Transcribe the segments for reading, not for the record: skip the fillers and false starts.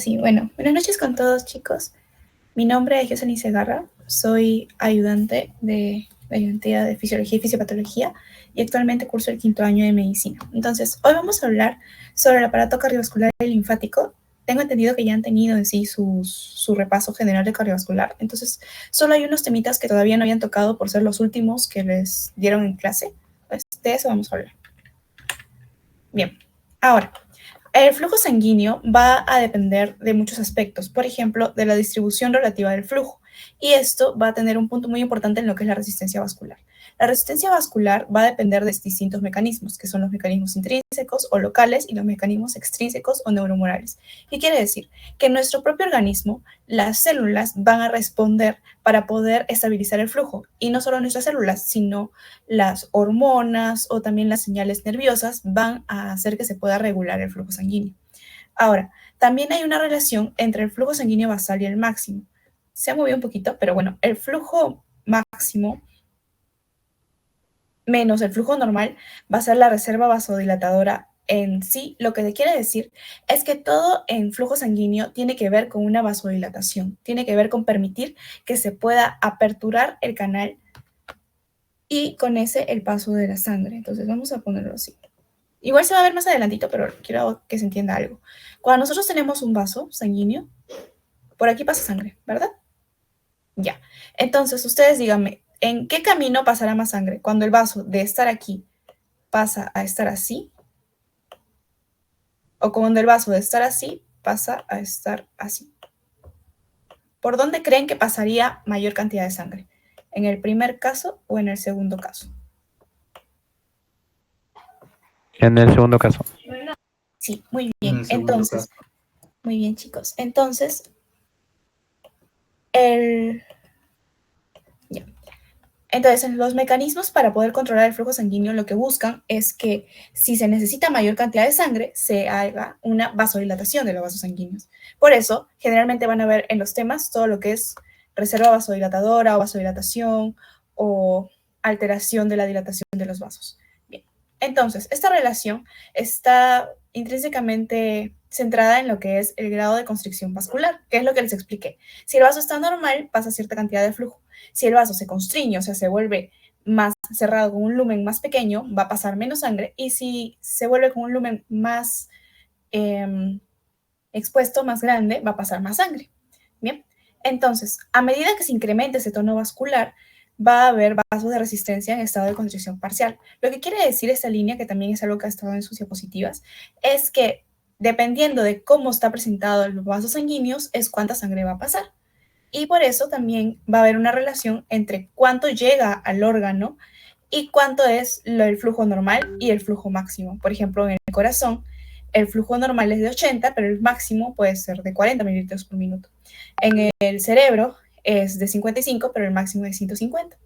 Sí, bueno, buenas noches con todos, chicos. Mi nombre es Jocelyn Segarra, soy ayudante de la ayudantía de Fisiología y Fisiopatología y actualmente curso el 5º año de Medicina. Entonces, hoy vamos a hablar sobre el aparato cardiovascular y linfático. Tengo entendido que ya han tenido en sí su repaso general de cardiovascular, entonces solo hay unos temitas que todavía no habían tocado por ser los últimos que les dieron en clase. Pues de eso vamos a hablar. Bien, ahora, el flujo sanguíneo va a depender de muchos aspectos, por ejemplo, de la distribución relativa del flujo, y esto va a tener un punto muy importante en lo que es la resistencia vascular. La resistencia vascular va a depender de distintos mecanismos, que son los mecanismos intrínsecos o locales y los mecanismos extrínsecos o neuromorales. ¿Qué quiere decir? Que en nuestro propio organismo, las células van a responder para poder estabilizar el flujo, y no solo nuestras células, sino las hormonas o también las señales nerviosas van a hacer que se pueda regular el flujo sanguíneo. Ahora, también hay una relación entre el flujo sanguíneo basal y el máximo. Se ha movido un poquito, pero bueno, el flujo máximo menos el flujo normal va a ser la reserva vasodilatadora en sí. Lo que quiere decir es que todo en flujo sanguíneo tiene que ver con una vasodilatación, tiene que ver con permitir que se pueda aperturar el canal y con ese el paso de la sangre. Entonces vamos a ponerlo así. Igual se va a ver más adelantito, pero quiero que se entienda algo. Cuando nosotros tenemos un vaso sanguíneo, por aquí pasa sangre, ¿verdad? Ya. Entonces ustedes díganme, ¿en qué camino pasará más sangre? Cuando el vaso de estar aquí pasa a estar así, o cuando el vaso de estar así pasa a estar así. ¿Por dónde creen que pasaría mayor cantidad de sangre? ¿En el primer caso o en el segundo caso? En el segundo caso. Sí, muy bien. Entonces, muy bien, chicos. Entonces, Entonces, los mecanismos para poder controlar el flujo sanguíneo lo que buscan es que si se necesita mayor cantidad de sangre, se haga una vasodilatación de los vasos sanguíneos. Por eso, generalmente van a ver en los temas todo lo que es reserva vasodilatadora o vasodilatación o alteración de la dilatación de los vasos. Bien, entonces, esta relación está intrínsecamente centrada en lo que es el grado de constricción vascular, que es lo que les expliqué. Si el vaso está normal, pasa cierta cantidad de flujo. Si el vaso se constriñe, o sea, se vuelve más cerrado con un lumen más pequeño, va a pasar menos sangre, y si se vuelve con un lumen más expuesto, más grande, va a pasar más sangre. Bien, entonces, a medida que se incremente ese tono vascular, va a haber vasos de resistencia en estado de constricción parcial. Lo que quiere decir esta línea, que también es algo que ha estado en sus diapositivas, es que dependiendo de cómo está presentado los vasos sanguíneos, es cuánta sangre va a pasar. Y por eso también va a haber una relación entre cuánto llega al órgano y cuánto es el flujo normal y el flujo máximo. Por ejemplo, en el corazón, el flujo normal es de 80, pero el máximo puede ser de 40 mililitros por minuto. En el cerebro es de 55, pero el máximo es de 150.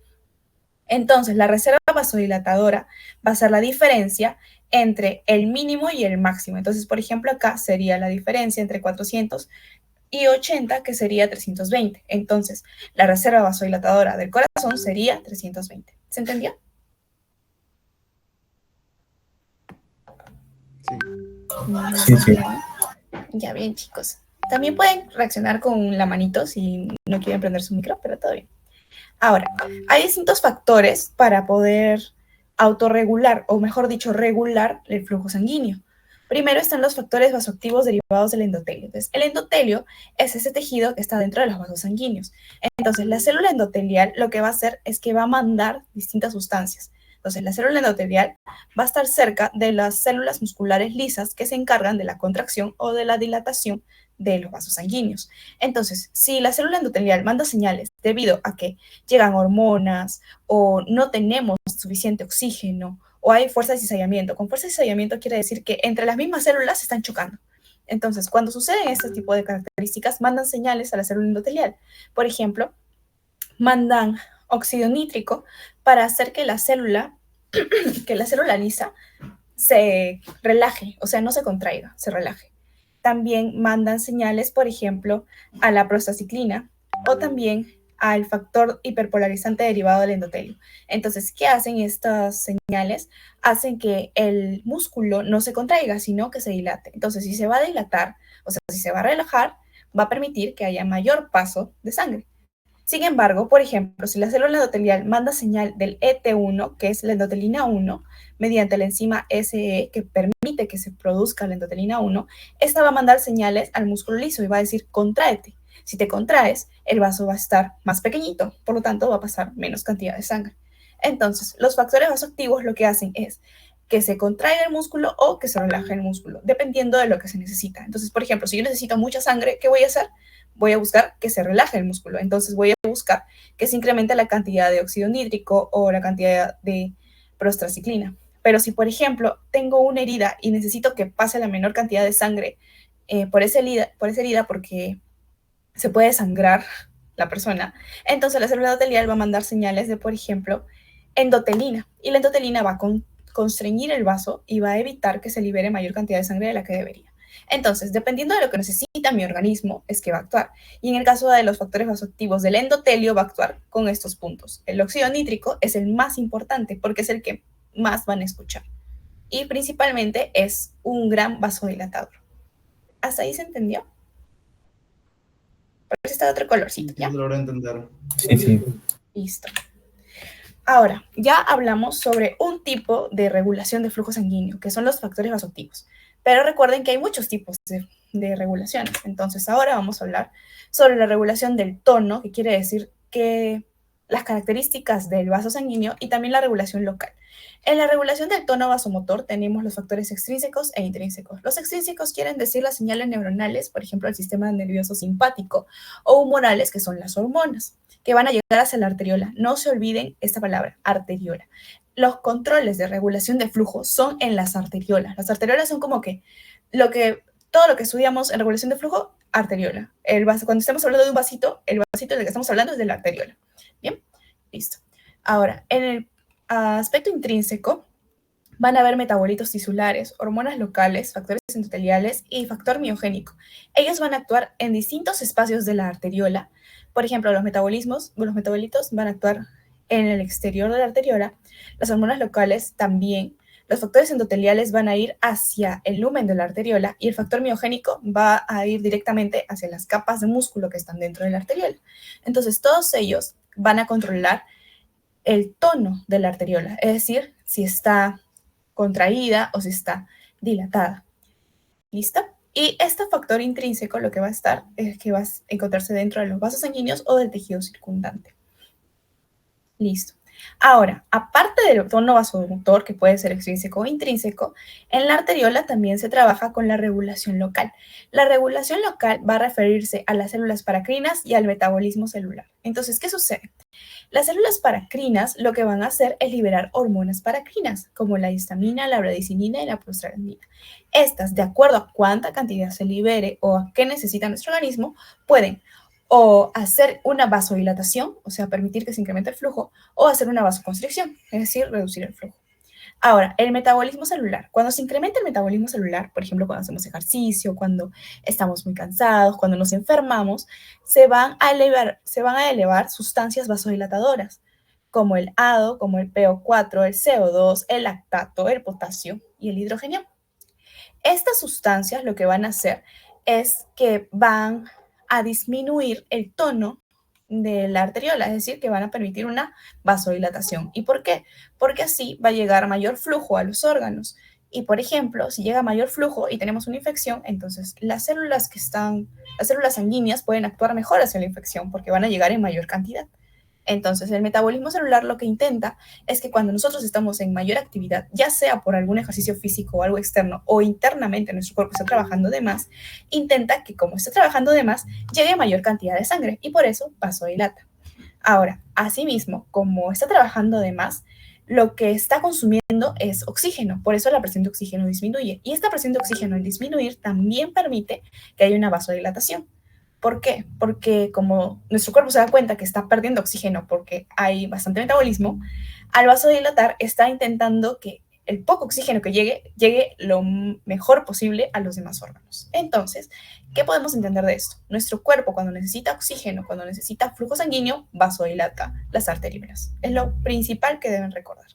Entonces, la reserva vasodilatadora va a ser la diferencia entre el mínimo y el máximo. Entonces, por ejemplo, acá sería la diferencia entre 400 y 80, que sería 320. Entonces, la reserva vasodilatadora del corazón sería 320. ¿Se entendió? Sí. Ya bien, chicos. También pueden reaccionar con la manito si no quieren prender su micro, pero todo bien. Ahora, hay distintos factores para poder autorregular, o mejor dicho, regular el flujo sanguíneo. Primero están los factores vasoactivos derivados del endotelio. Entonces, el endotelio es ese tejido que está dentro de los vasos sanguíneos. Entonces, la célula endotelial lo que va a hacer es que va a mandar distintas sustancias. Entonces, la célula endotelial va a estar cerca de las células musculares lisas que se encargan de la contracción o de la dilatación de los vasos sanguíneos. Entonces, si la célula endotelial manda señales debido a que llegan hormonas o no tenemos suficiente oxígeno o hay fuerza de cizallamiento. Con fuerza de cizallamiento quiere decir que entre las mismas células se están chocando. Entonces, cuando suceden este tipo de características, mandan señales a la célula endotelial. Por ejemplo, mandan óxido nítrico para hacer que la célula lisa se relaje, o sea, no se contraiga, se relaje. También mandan señales, por ejemplo, a la prostaciclina o también al factor hiperpolarizante derivado del endotelio. Entonces, ¿qué hacen estas señales? Hacen que el músculo no se contraiga, sino que se dilate. Entonces, si se va a dilatar, O sea, si se va a relajar, va a permitir que haya mayor paso de sangre. Sin embargo, por ejemplo, si la célula endotelial manda señal del ET1, que es la endotelina 1, mediante la enzima SE, que permite que se produzca la endotelina 1, esta va a mandar señales al músculo liso y va a decir, contráete. Si te contraes, el vaso va a estar más pequeñito, por lo tanto va a pasar menos cantidad de sangre. Entonces, los factores vasoactivos lo que hacen es que se contraiga el músculo o que se relaje el músculo, dependiendo de lo que se necesita. Entonces, por ejemplo, si yo necesito mucha sangre, ¿qué voy a hacer? Voy a buscar que se relaje el músculo. Entonces voy a buscar que se incremente la cantidad de óxido nítrico o la cantidad de prostraciclina. Pero si, por ejemplo, tengo una herida y necesito que pase la menor cantidad de sangre por esa herida porque se puede sangrar la persona, entonces la célula endotelial va a mandar señales de, por ejemplo, endotelina. Y la endotelina va a constreñir el vaso y va a evitar que se libere mayor cantidad de sangre de la que debería. Entonces, dependiendo de lo que necesita mi organismo, es que va a actuar. Y en el caso de los factores vasoactivos del endotelio, va a actuar con estos puntos. El óxido nítrico es el más importante porque es el que más van a escuchar. Y principalmente es un gran vasodilatador. ¿Hasta ahí se entendió? Por eso está de otro colorcito, ¿ya? Sí, logré entender. Sí, sí. Listo. Ahora, ya hablamos sobre un tipo de regulación de flujo sanguíneo, que son los factores vasoactivos. Pero recuerden que hay muchos tipos de regulaciones. Entonces, ahora vamos a hablar sobre la regulación del tono, que quiere decir que las características del vaso sanguíneo y también la regulación local. En la regulación del tono vasomotor tenemos los factores extrínsecos e intrínsecos. Los extrínsecos quieren decir las señales neuronales, por ejemplo, el sistema nervioso simpático, o humorales, que son las hormonas, que van a llegar hacia la arteriola. No se olviden esta palabra, arteriola. Los controles de regulación de flujo son en las arteriolas. Las arteriolas son como que todo lo que estudiamos en regulación de flujo, arteriola. Cuando estamos hablando de un vasito, el vasito del que estamos hablando es de la arteriola. Bien, listo. Ahora, en el aspecto intrínseco, van a haber metabolitos tisulares, hormonas locales, factores endoteliales y factor miogénico. Ellos van a actuar en distintos espacios de la arteriola. Por ejemplo, los metabolitos van a actuar en el exterior de la arteriola, las hormonas locales también, los factores endoteliales van a ir hacia el lumen de la arteriola y el factor miogénico va a ir directamente hacia las capas de músculo que están dentro de la arteriola. Entonces, todos ellos van a controlar el tono de la arteriola, es decir, si está contraída o si está dilatada. ¿Listo? Y este factor intrínseco lo que va a estar es que va a encontrarse dentro de los vasos sanguíneos o del tejido circundante. Listo. Ahora, aparte del tono vasomotor, que puede ser extrínseco o intrínseco, en la arteriola también se trabaja con la regulación local. La regulación local va a referirse a las células paracrinas y al metabolismo celular. Entonces, ¿qué sucede? Las células paracrinas lo que van a hacer es liberar hormonas paracrinas, como la histamina, la bradicinina y la prostaglandina. Estas, de acuerdo a cuánta cantidad se libere o a qué necesita nuestro organismo, pueden o hacer una vasodilatación, o sea, permitir que se incremente el flujo, o hacer una vasoconstricción, es decir, reducir el flujo. Ahora, el metabolismo celular. Cuando se incrementa el metabolismo celular, por ejemplo, cuando hacemos ejercicio, cuando estamos muy cansados, cuando nos enfermamos, se van a elevar sustancias vasodilatadoras, como el hado, como el PO4, el CO2, el lactato, el potasio y el hidrógeno. Estas sustancias lo que van a hacer es que van a disminuir el tono de la arteriola, es decir, que van a permitir una vasodilatación. ¿Y por qué? Porque así va a llegar mayor flujo a los órganos. Y, por ejemplo, si llega mayor flujo y tenemos una infección, entonces las células sanguíneas pueden actuar mejor hacia la infección porque van a llegar en mayor cantidad. Entonces, el metabolismo celular lo que intenta es que cuando nosotros estamos en mayor actividad, ya sea por algún ejercicio físico o algo externo o internamente nuestro cuerpo está trabajando de más, intenta que como está trabajando de más, llegue mayor cantidad de sangre y por eso vasodilata. Ahora, asimismo, como está trabajando de más, lo que está consumiendo es oxígeno, por eso la presión de oxígeno disminuye. Y esta presión de oxígeno al disminuir también permite que haya una vasodilatación. ¿Por qué? Porque como nuestro cuerpo se da cuenta que está perdiendo oxígeno porque hay bastante metabolismo, al vasodilatar está intentando que el poco oxígeno que llegue lo mejor posible a los demás órganos. Entonces, ¿qué podemos entender de esto? Nuestro cuerpo cuando necesita oxígeno, cuando necesita flujo sanguíneo, vasodilata las arteriolas. Es lo principal que deben recordar.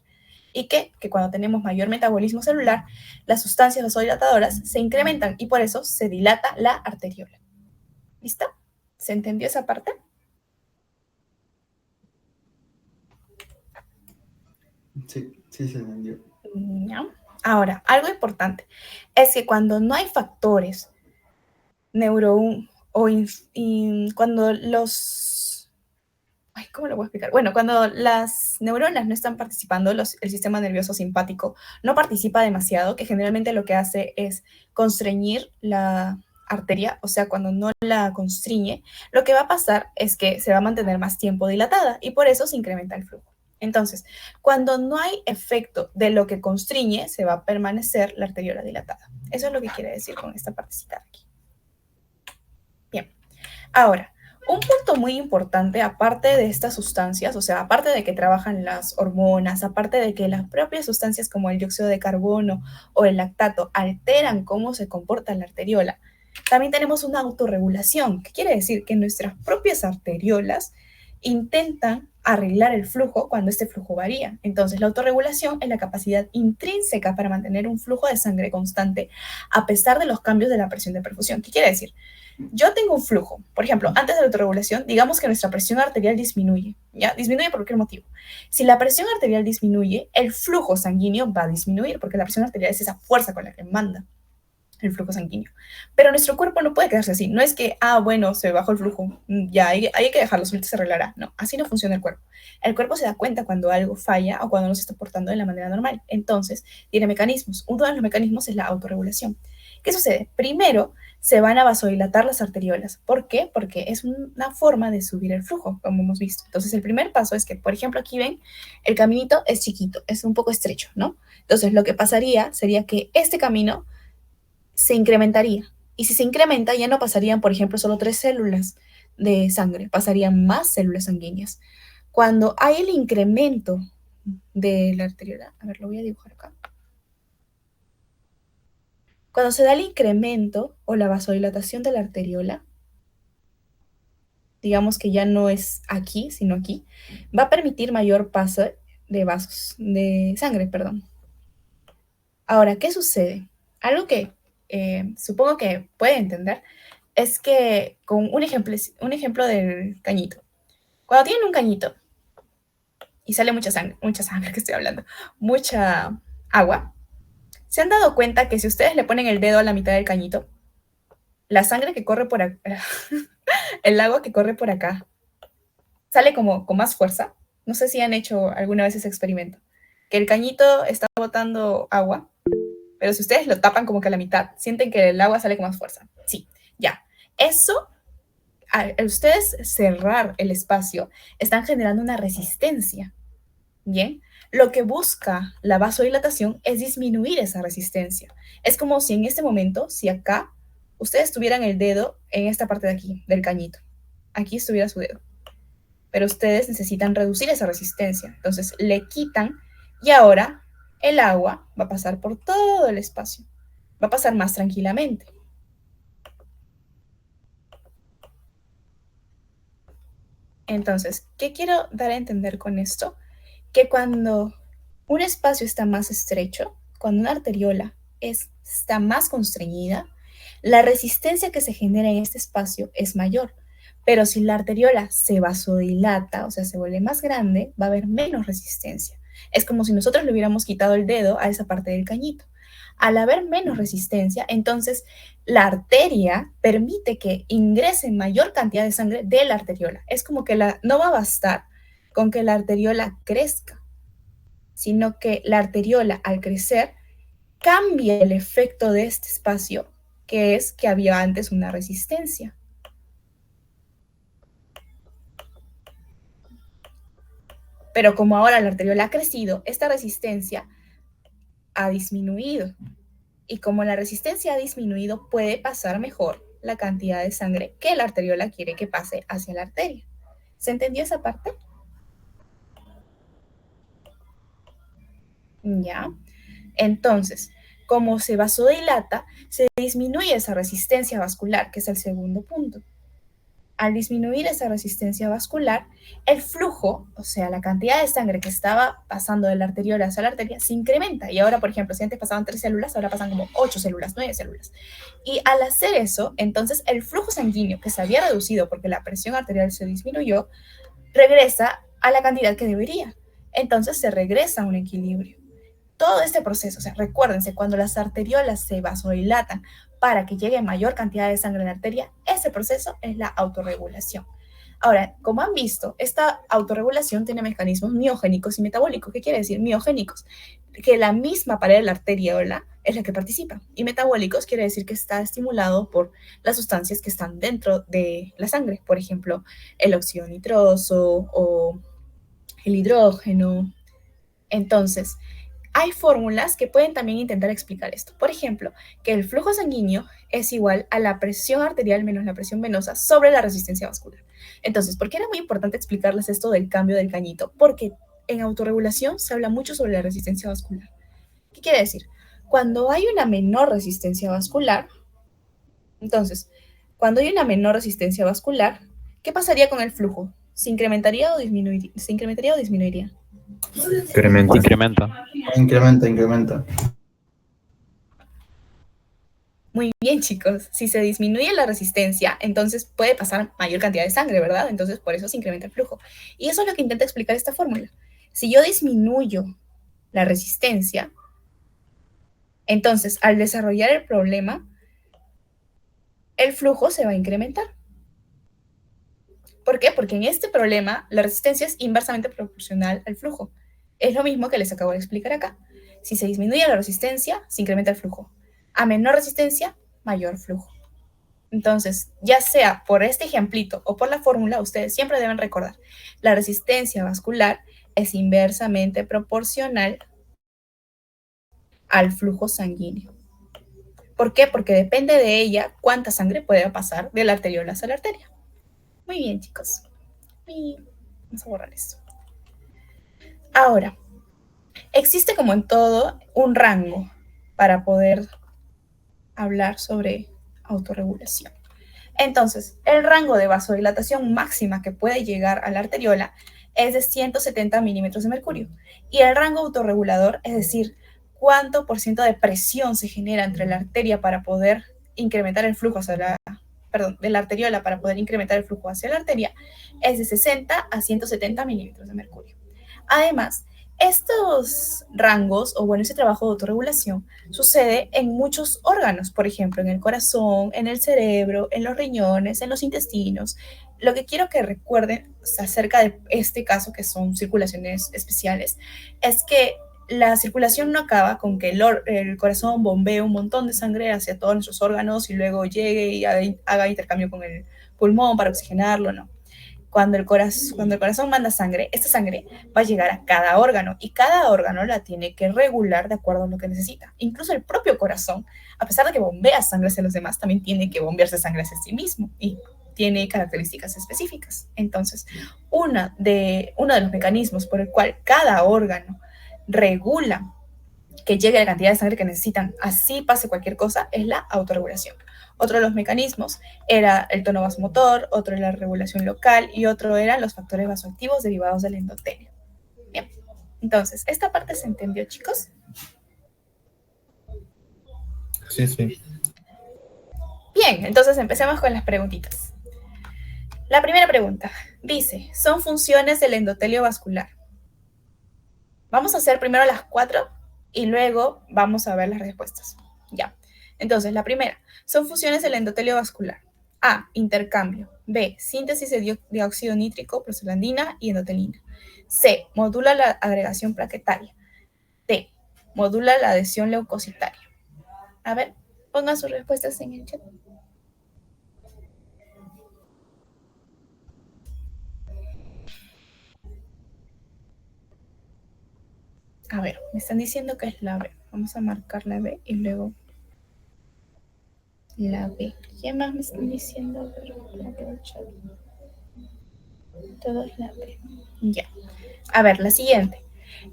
¿Y qué? Que cuando tenemos mayor metabolismo celular, las sustancias vasodilatadoras se incrementan y por eso se dilata la arteriola. ¿Listo? ¿Se entendió esa parte? Sí, sí se entendió. ¿Ya? Ahora, algo importante es que cuando no hay factores cuando ¿cómo lo voy a explicar? Bueno, cuando las neuronas no están participando, el sistema nervioso simpático no participa demasiado, que generalmente lo que hace es constreñir la arteria, o sea, cuando no la constriñe, lo que va a pasar es que se va a mantener más tiempo dilatada y por eso se incrementa el flujo. Entonces, cuando no hay efecto de lo que constriñe, se va a permanecer la arteriola dilatada. Eso es lo que quiere decir con esta partecita de aquí. Bien, ahora, un punto muy importante, aparte de estas sustancias, o sea, aparte de que trabajan las hormonas, aparte de que las propias sustancias como el dióxido de carbono o el lactato alteran cómo se comporta la arteriola, también tenemos una autorregulación. ¿Qué quiere decir? Que nuestras propias arteriolas intentan arreglar el flujo cuando este flujo varía. Entonces, la autorregulación es la capacidad intrínseca para mantener un flujo de sangre constante a pesar de los cambios de la presión de perfusión. ¿Qué quiere decir? Yo tengo un flujo, por ejemplo, antes de la autorregulación, digamos que nuestra presión arterial disminuye, ¿ya? Disminuye por cualquier motivo. Si la presión arterial disminuye, el flujo sanguíneo va a disminuir, porque la presión arterial es esa fuerza con la que manda el flujo sanguíneo. Pero nuestro cuerpo no puede quedarse así. No es que, bueno, se bajó el flujo, ya hay que dejarlo, solito se arreglará. No, así no funciona el cuerpo. El cuerpo se da cuenta cuando algo falla o cuando no se está portando de la manera normal. Entonces, tiene mecanismos. Uno de los mecanismos es la autorregulación. ¿Qué sucede? Primero, se van a vasodilatar las arteriolas. ¿Por qué? Porque es una forma de subir el flujo, como hemos visto. Entonces, el primer paso es que, por ejemplo, aquí ven, el caminito es chiquito, es un poco estrecho, ¿no? Entonces, lo que pasaría sería que este camino se incrementaría. Y si se incrementa, ya no pasarían, por ejemplo, solo 3 células de sangre, pasarían más células sanguíneas. Cuando hay el incremento de la arteriola, a ver, lo voy a dibujar acá. Cuando se da el incremento o la vasodilatación de la arteriola, digamos que ya no es aquí, sino aquí, va a permitir mayor paso de vasos, de sangre, perdón. Ahora, ¿qué sucede? Algo que supongo que puede entender es que con un ejemplo del cañito. Cuando tienen un cañito y sale mucha sangre que estoy hablando, mucha agua, ¿se han dado cuenta que si ustedes le ponen el dedo a la mitad del cañito, la sangre que corre por acá, el agua que corre por acá, sale como con más fuerza? No sé si han hecho alguna vez ese experimento, que el cañito está botando agua, pero si ustedes lo tapan como que a la mitad, sienten que el agua sale con más fuerza. Sí, ya. Eso, al ustedes cerrar el espacio, están generando una resistencia. Bien, lo que busca la vasodilatación es disminuir esa resistencia. Es como si en este momento, si acá ustedes tuvieran el dedo en esta parte de aquí, del cañito, aquí estuviera su dedo, pero ustedes necesitan reducir esa resistencia. Entonces le quitan y ahora el agua va a pasar por todo el espacio, va a pasar más tranquilamente. Entonces, ¿qué quiero dar a entender con esto? Que cuando un espacio está más estrecho, cuando una arteriola está más constreñida, la resistencia que se genera en este espacio es mayor. Pero si la arteriola se vasodilata, o sea, se vuelve más grande, va a haber menos resistencia. Es como si nosotros le hubiéramos quitado el dedo a esa parte del cañito. Al haber menos resistencia, entonces la arteria permite que ingrese mayor cantidad de sangre de la arteriola. Es como que no va a bastar con que la arteriola crezca, sino que la arteriola al crecer cambia el efecto de este espacio, que es que había antes una resistencia. Pero como ahora la arteriola ha crecido, esta resistencia ha disminuido. Y como la resistencia ha disminuido, puede pasar mejor la cantidad de sangre que la arteriola quiere que pase hacia la arteria. ¿Se entendió esa parte? Ya. Entonces, como se vasodilata, se disminuye esa resistencia vascular, que es el segundo punto. al disminuir esa resistencia vascular, el flujo, o sea, la cantidad de sangre que estaba pasando de la arteriola hacia la arteria, se incrementa. Y ahora, por ejemplo, si antes pasaban 3 células, ahora pasan como 8 células, 9 células. Y al hacer eso, entonces el flujo sanguíneo que se había reducido porque la presión arterial se disminuyó, regresa a la cantidad que debería. Entonces se regresa a un equilibrio. Todo este proceso, o sea, recuérdense, cuando las arteriolas se vasodilatan para que llegue mayor cantidad de sangre a la arteria, ese proceso es la autorregulación. Ahora, como han visto, esta autorregulación tiene mecanismos miogénicos y metabólicos. ¿Qué quiere decir miogénicos? Que la misma pared de la arteriola es la que participa. Y metabólicos quiere decir que está estimulado por las sustancias que están dentro de la sangre. Por ejemplo, el óxido nitroso o el hidrógeno. Entonces, hay fórmulas que pueden también intentar explicar esto. Por ejemplo, que el flujo sanguíneo es igual a la presión arterial menos la presión venosa sobre la resistencia vascular. Entonces, ¿por qué era muy importante explicarles esto del cambio del cañito? Porque en autorregulación se habla mucho sobre la resistencia vascular. ¿Qué quiere decir? Cuando hay una menor resistencia vascular, entonces, cuando hay una menor resistencia vascular, ¿qué pasaría con el flujo? ¿Se incrementaría o disminuiría? ¿Se incrementaría o disminuiría? Incrementa. Incrementa. Muy bien, chicos. Si se disminuye la resistencia, entonces puede pasar mayor cantidad de sangre, ¿verdad? Entonces, por eso se incrementa el flujo. Y eso es lo que intenta explicar esta fórmula. Si yo disminuyo la resistencia, entonces, al desarrollar el problema, el flujo se va a incrementar. ¿Por qué? Porque en este problema, la resistencia es inversamente proporcional al flujo. Es lo mismo que les acabo de explicar acá. Si se disminuye la resistencia, se incrementa el flujo. A menor resistencia, mayor flujo. Entonces, ya sea por este ejemplito o por la fórmula, ustedes siempre deben recordar, la resistencia vascular es inversamente proporcional al flujo sanguíneo. ¿Por qué? Porque depende de ella cuánta sangre puede pasar de la arteriola hacia la arteria. Muy bien, chicos. Y vamos a borrar esto. Ahora, existe como en todo un rango para poder hablar sobre autorregulación. Entonces, el rango de vasodilatación máxima que puede llegar a la arteriola es de 170 milímetros de mercurio. Y el rango autorregulador, es decir, cuánto por ciento de presión se genera entre la arteria para poder incrementar el flujo hacia de la arteriola para poder incrementar el flujo hacia la arteria, es de 60 a 170 milímetros de mercurio. Además, estos rangos, o bueno, ese trabajo de autorregulación sucede en muchos órganos, por ejemplo, en el corazón, en el cerebro, en los riñones, en los intestinos. Lo que quiero que recuerden acerca de este caso, que son circulaciones especiales, es que la circulación no acaba con que el corazón bombee un montón de sangre hacia todos nuestros órganos y luego llegue y haga intercambio con el pulmón para oxigenarlo, no. Cuando el corazón manda sangre, esta sangre va a llegar a cada órgano y cada órgano la tiene que regular de acuerdo a lo que necesita. Incluso el propio corazón, a pesar de que bombea sangre hacia los demás, también tiene que bombearse sangre hacia sí mismo y tiene características específicas. Entonces, uno de los mecanismos por el cual cada órgano regula que llegue la cantidad de sangre que necesitan, así pase cualquier cosa, es la autorregulación. Otro de los mecanismos era el tono vasomotor, otro era la regulación local y otro eran los factores vasoactivos derivados del endotelio. Bien, entonces, ¿esta parte se entendió, chicos? Sí, sí. Bien, entonces empecemos con las preguntitas. La primera pregunta dice, son funciones del endotelio vascular. Vamos a hacer primero las 4 y luego vamos a ver las respuestas. Ya. Entonces, la primera, son funciones del endotelio vascular. A, intercambio. B, síntesis de dióxido nítrico, prostaglandina y endotelina. C, modula la agregación plaquetaria. D, modula la adhesión leucocitaria. A ver, pongan sus respuestas en el chat. A ver, me están diciendo que es la B. Vamos a marcar la B y luego la B. ¿Qué más me están diciendo? Todo es la B. Ya. A ver, la siguiente.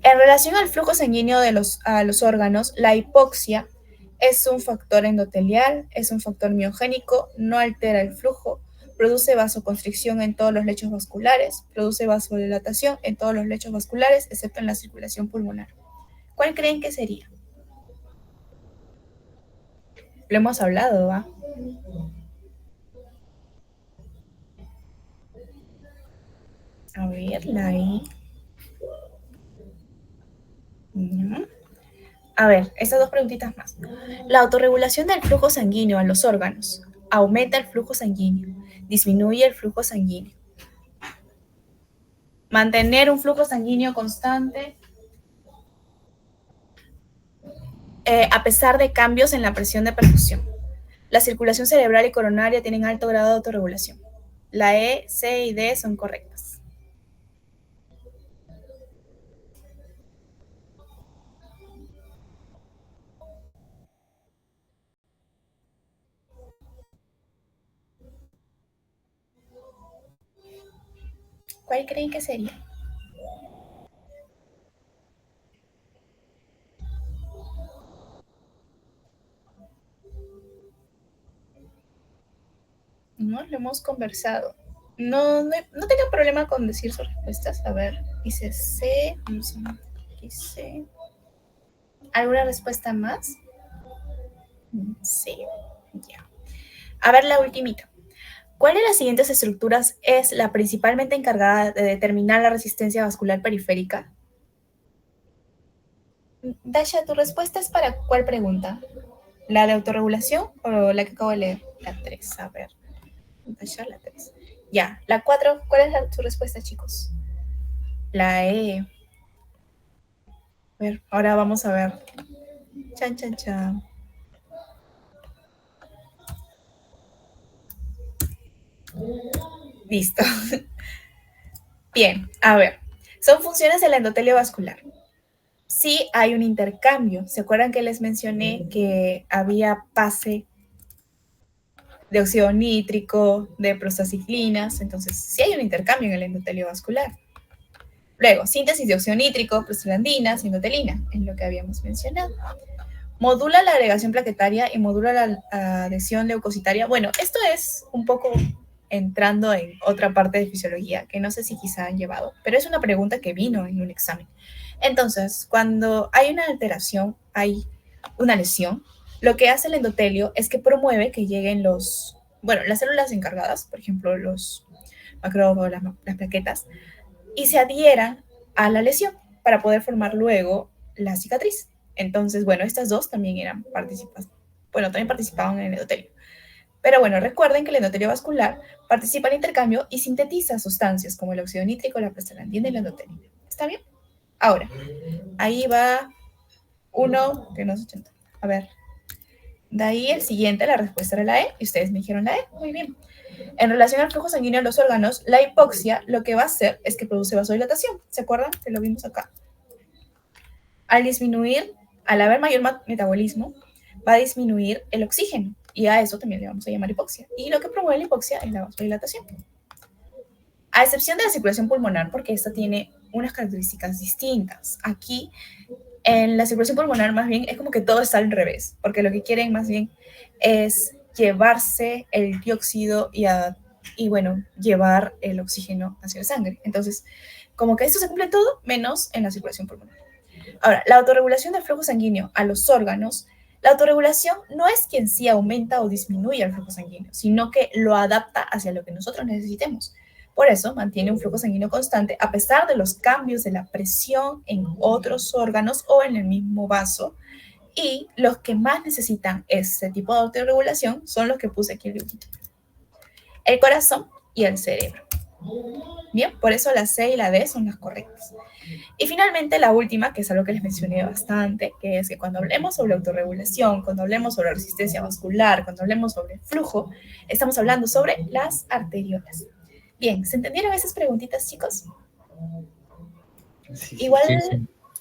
En relación al flujo sanguíneo a los órganos, la hipoxia es un factor endotelial, es un factor miogénico, no altera el flujo, produce vasoconstricción en todos los lechos vasculares, produce vasodilatación en todos los lechos vasculares, excepto en la circulación pulmonar. ¿Cuál creen que sería? Lo hemos hablado, ¿va? A ver, la I. A ver, estas dos preguntitas más. La autorregulación del flujo sanguíneo a los órganos aumenta el flujo sanguíneo, disminuye el flujo sanguíneo. Mantener un flujo sanguíneo constante a pesar de cambios en la presión de perfusión. La circulación cerebral y coronaria tienen alto grado de autorregulación. La E, C y D son correctas. ¿Cuál creen que sería? No, lo hemos conversado. No tengan problema con decir sus respuestas. A ver, dice C. Dice. ¿Alguna respuesta más? Sí, ya. A ver, la ultimita. ¿Cuál de las siguientes estructuras es la principalmente encargada de determinar la resistencia vascular periférica? Dasha, ¿tu respuesta es para cuál pregunta? ¿La de autorregulación o la que acabo de leer? La 3, a ver. Dasha, la 3. Ya, la 4, ¿cuál es su respuesta, chicos? La E. A ver, ahora vamos a ver. Chan, chan, chan. Listo. Bien, a ver. Son funciones del endotelio vascular. Sí hay un intercambio. ¿Se acuerdan que les mencioné que había pase de óxido nítrico, de prostaciclinas? Entonces, sí hay un intercambio en el endotelio vascular. Luego, síntesis de óxido nítrico, prostaglandinas, endotelina, es lo que habíamos mencionado. Modula la agregación plaquetaria y modula la adhesión leucocitaria. Bueno, esto es un poco entrando en otra parte de fisiología, que no sé si quizá han llevado, pero es una pregunta que vino en un examen. Entonces, cuando hay una alteración, hay una lesión, lo que hace el endotelio es que promueve que lleguen las células encargadas, por ejemplo, los macrófagos, las plaquetas, y se adhieran a la lesión para poder formar luego la cicatriz. Entonces, bueno, estas dos también participaban en el endotelio. Pero bueno, recuerden que el endotelio vascular participa en el intercambio y sintetiza sustancias como el óxido nítrico, la prostaglandina y la endotelina. ¿Está bien? Ahora, ahí va uno que no se 80. A ver, de ahí el siguiente, la respuesta era la E, y ustedes me dijeron la E. Muy bien. En relación al flujo sanguíneo en los órganos, la hipoxia lo que va a hacer es que produce vasodilatación. ¿Se acuerdan? Que lo vimos acá. Al haber mayor metabolismo, va a disminuir el oxígeno. Y a eso también le vamos a llamar hipoxia. Y lo que promueve la hipoxia es la vasodilatación. A excepción de la circulación pulmonar, porque esta tiene unas características distintas. Aquí, en la circulación pulmonar, más bien, es como que todo está al revés, porque lo que quieren más bien es llevarse el dióxido y llevar el oxígeno hacia la sangre. Entonces, como que esto se cumple todo, menos en la circulación pulmonar. Ahora, la autorregulación del flujo sanguíneo a los órganos, la autorregulación no es quien sí aumenta o disminuye el flujo sanguíneo, sino que lo adapta hacia lo que nosotros necesitemos. Por eso mantiene un flujo sanguíneo constante a pesar de los cambios de la presión en otros órganos o en el mismo vaso. Y los que más necesitan ese tipo de autorregulación son los que puse aquí en el dibujito. El corazón y el cerebro. Bien, por eso la C y la D son las correctas. Y finalmente la última, que es algo que les mencioné bastante, que es que cuando hablemos sobre autorregulación, cuando hablemos sobre resistencia vascular, cuando hablemos sobre flujo, estamos hablando sobre las arteriolas. Bien, ¿se entendieron esas preguntitas, chicos? Sí, igual,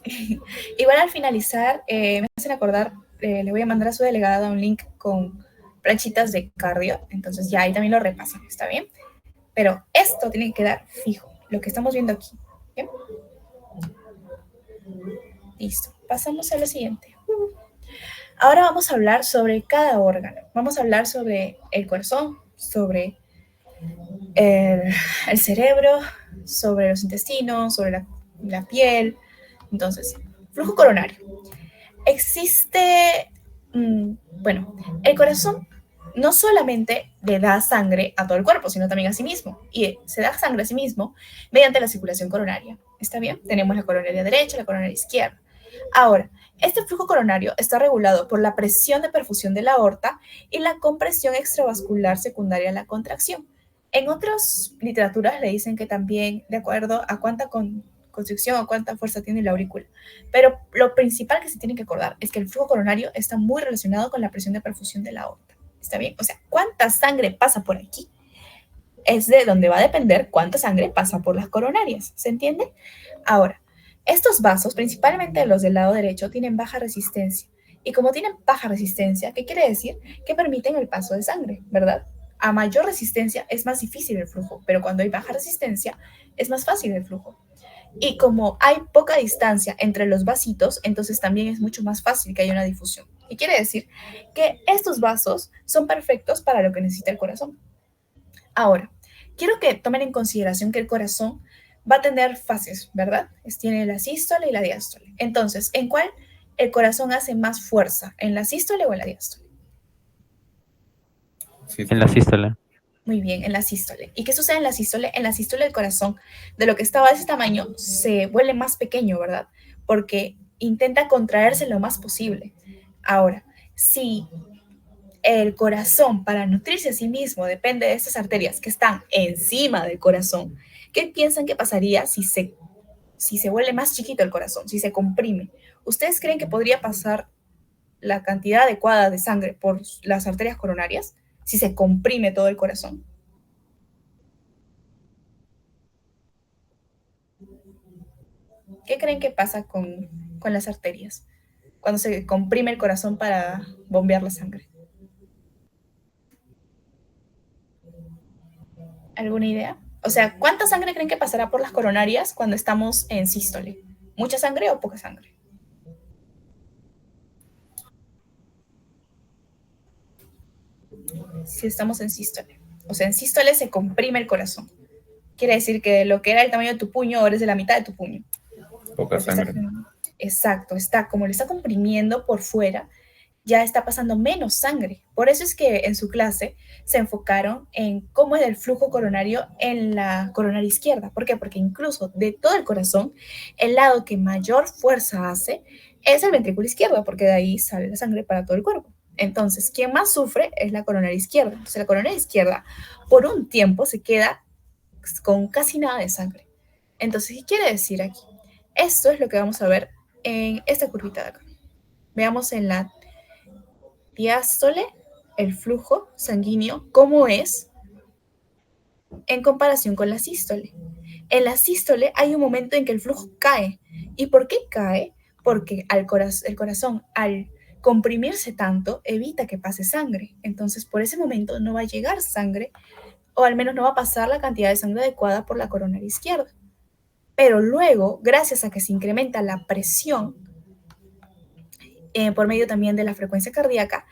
sí. Igual al finalizar, me hacen acordar, le voy a mandar a su delegada un link con planchitas de cardio, entonces ya ahí también lo repasan, ¿está bien? Pero esto tiene que quedar fijo, lo que estamos viendo aquí, ¿bien? Listo, pasamos a lo siguiente. Ahora vamos a hablar sobre cada órgano. Vamos a hablar sobre el corazón, sobre el cerebro, sobre los intestinos, sobre la piel. Entonces, flujo coronario. Existe, bueno, el corazón no solamente le da sangre a todo el cuerpo, sino también a sí mismo. Y se da sangre a sí mismo mediante la circulación coronaria. ¿Está bien? Tenemos la coronaria derecha y la coronaria izquierda. Ahora, este flujo coronario está regulado por la presión de perfusión de la aorta y la compresión extravascular secundaria a la contracción. En otras literaturas le dicen que también de acuerdo a cuánta constricción o cuánta fuerza tiene la aurícula. Pero lo principal que se tiene que acordar es que el flujo coronario está muy relacionado con la presión de perfusión de la aorta. ¿Está bien? O sea, cuánta sangre pasa por aquí es de donde va a depender cuánta sangre pasa por las coronarias. ¿Se entiende? Ahora, estos vasos, principalmente los del lado derecho, tienen baja resistencia. Y como tienen baja resistencia, ¿qué quiere decir? Que permiten el paso de sangre, ¿verdad? A mayor resistencia es más difícil el flujo, pero cuando hay baja resistencia es más fácil el flujo. Y como hay poca distancia entre los vasitos, entonces también es mucho más fácil que haya una difusión. Y quiere decir que estos vasos son perfectos para lo que necesita el corazón. Ahora, quiero que tomen en consideración que el corazón va a tener fases, ¿verdad? Tiene la sístole y la diástole. Entonces, ¿en cuál el corazón hace más fuerza? ¿En la sístole o en la diástole? Sí. En la sístole. Muy bien, en la sístole. ¿Y qué sucede en la sístole? En la sístole el corazón, de lo que estaba de ese tamaño, se vuelve más pequeño, ¿verdad? Porque intenta contraerse lo más posible. Ahora, si el corazón, para nutrirse a sí mismo, depende de estas arterias que están encima del corazón, ¿qué piensan que pasaría si se vuelve más chiquito el corazón, si se comprime? ¿Ustedes creen que podría pasar la cantidad adecuada de sangre por las arterias coronarias si se comprime todo el corazón? ¿Qué creen que pasa con las arterias cuando se comprime el corazón para bombear la sangre? ¿Alguna idea? O sea, ¿cuánta sangre creen que pasará por las coronarias cuando estamos en sístole? ¿Mucha sangre o poca sangre? Si estamos en sístole. O sea, en sístole se comprime el corazón. Quiere decir que lo que era el tamaño de tu puño ahora es de la mitad de tu puño. Poca sangre. Exacto, como le está comprimiendo por fuera, ya está pasando menos sangre. Por eso es que en su clase se enfocaron en cómo es el flujo coronario en la coronaria izquierda. ¿Por qué? Porque incluso de todo el corazón, el lado que mayor fuerza hace es el ventrículo izquierdo, porque de ahí sale la sangre para todo el cuerpo. Entonces, quien más sufre es la coronaria izquierda. Entonces, la coronaria izquierda por un tiempo se queda con casi nada de sangre. Entonces, ¿qué quiere decir aquí? Esto es lo que vamos a ver en esta curvita de acá. Veamos en la diástole el flujo sanguíneo, cómo es en comparación con la sístole. En la sístole hay un momento en que el flujo cae. ¿Y por qué cae? Porque el corazón, al comprimirse tanto, evita que pase sangre. Entonces, por ese momento no va a llegar sangre, o al menos no va a pasar la cantidad de sangre adecuada por la coronaria izquierda. Pero luego, gracias a que se incrementa la presión, por medio también de la frecuencia cardíaca,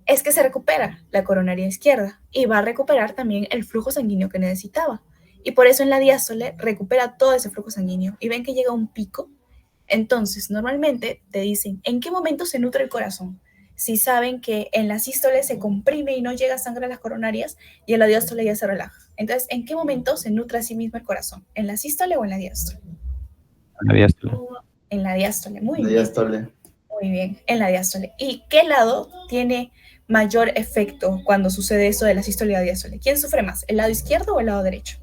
es que se recupera la coronaria izquierda y va a recuperar también el flujo sanguíneo que necesitaba. Y por eso en la diástole recupera todo ese flujo sanguíneo. Y ven que llega a un pico. Entonces, normalmente te dicen, ¿en qué momento se nutre el corazón? Si saben que en la sístole se comprime y no llega sangre a las coronarias y en la diástole ya se relaja. Entonces, ¿en qué momento se nutre a sí mismo el corazón? ¿En la sístole o en la diástole? En la diástole. En la diástole, muy La bien. diástole. Muy bien, en la diástole. ¿Y qué lado tiene mayor efecto cuando sucede eso de la sístole y la diástole? ¿Quién sufre más, el lado izquierdo o el lado derecho?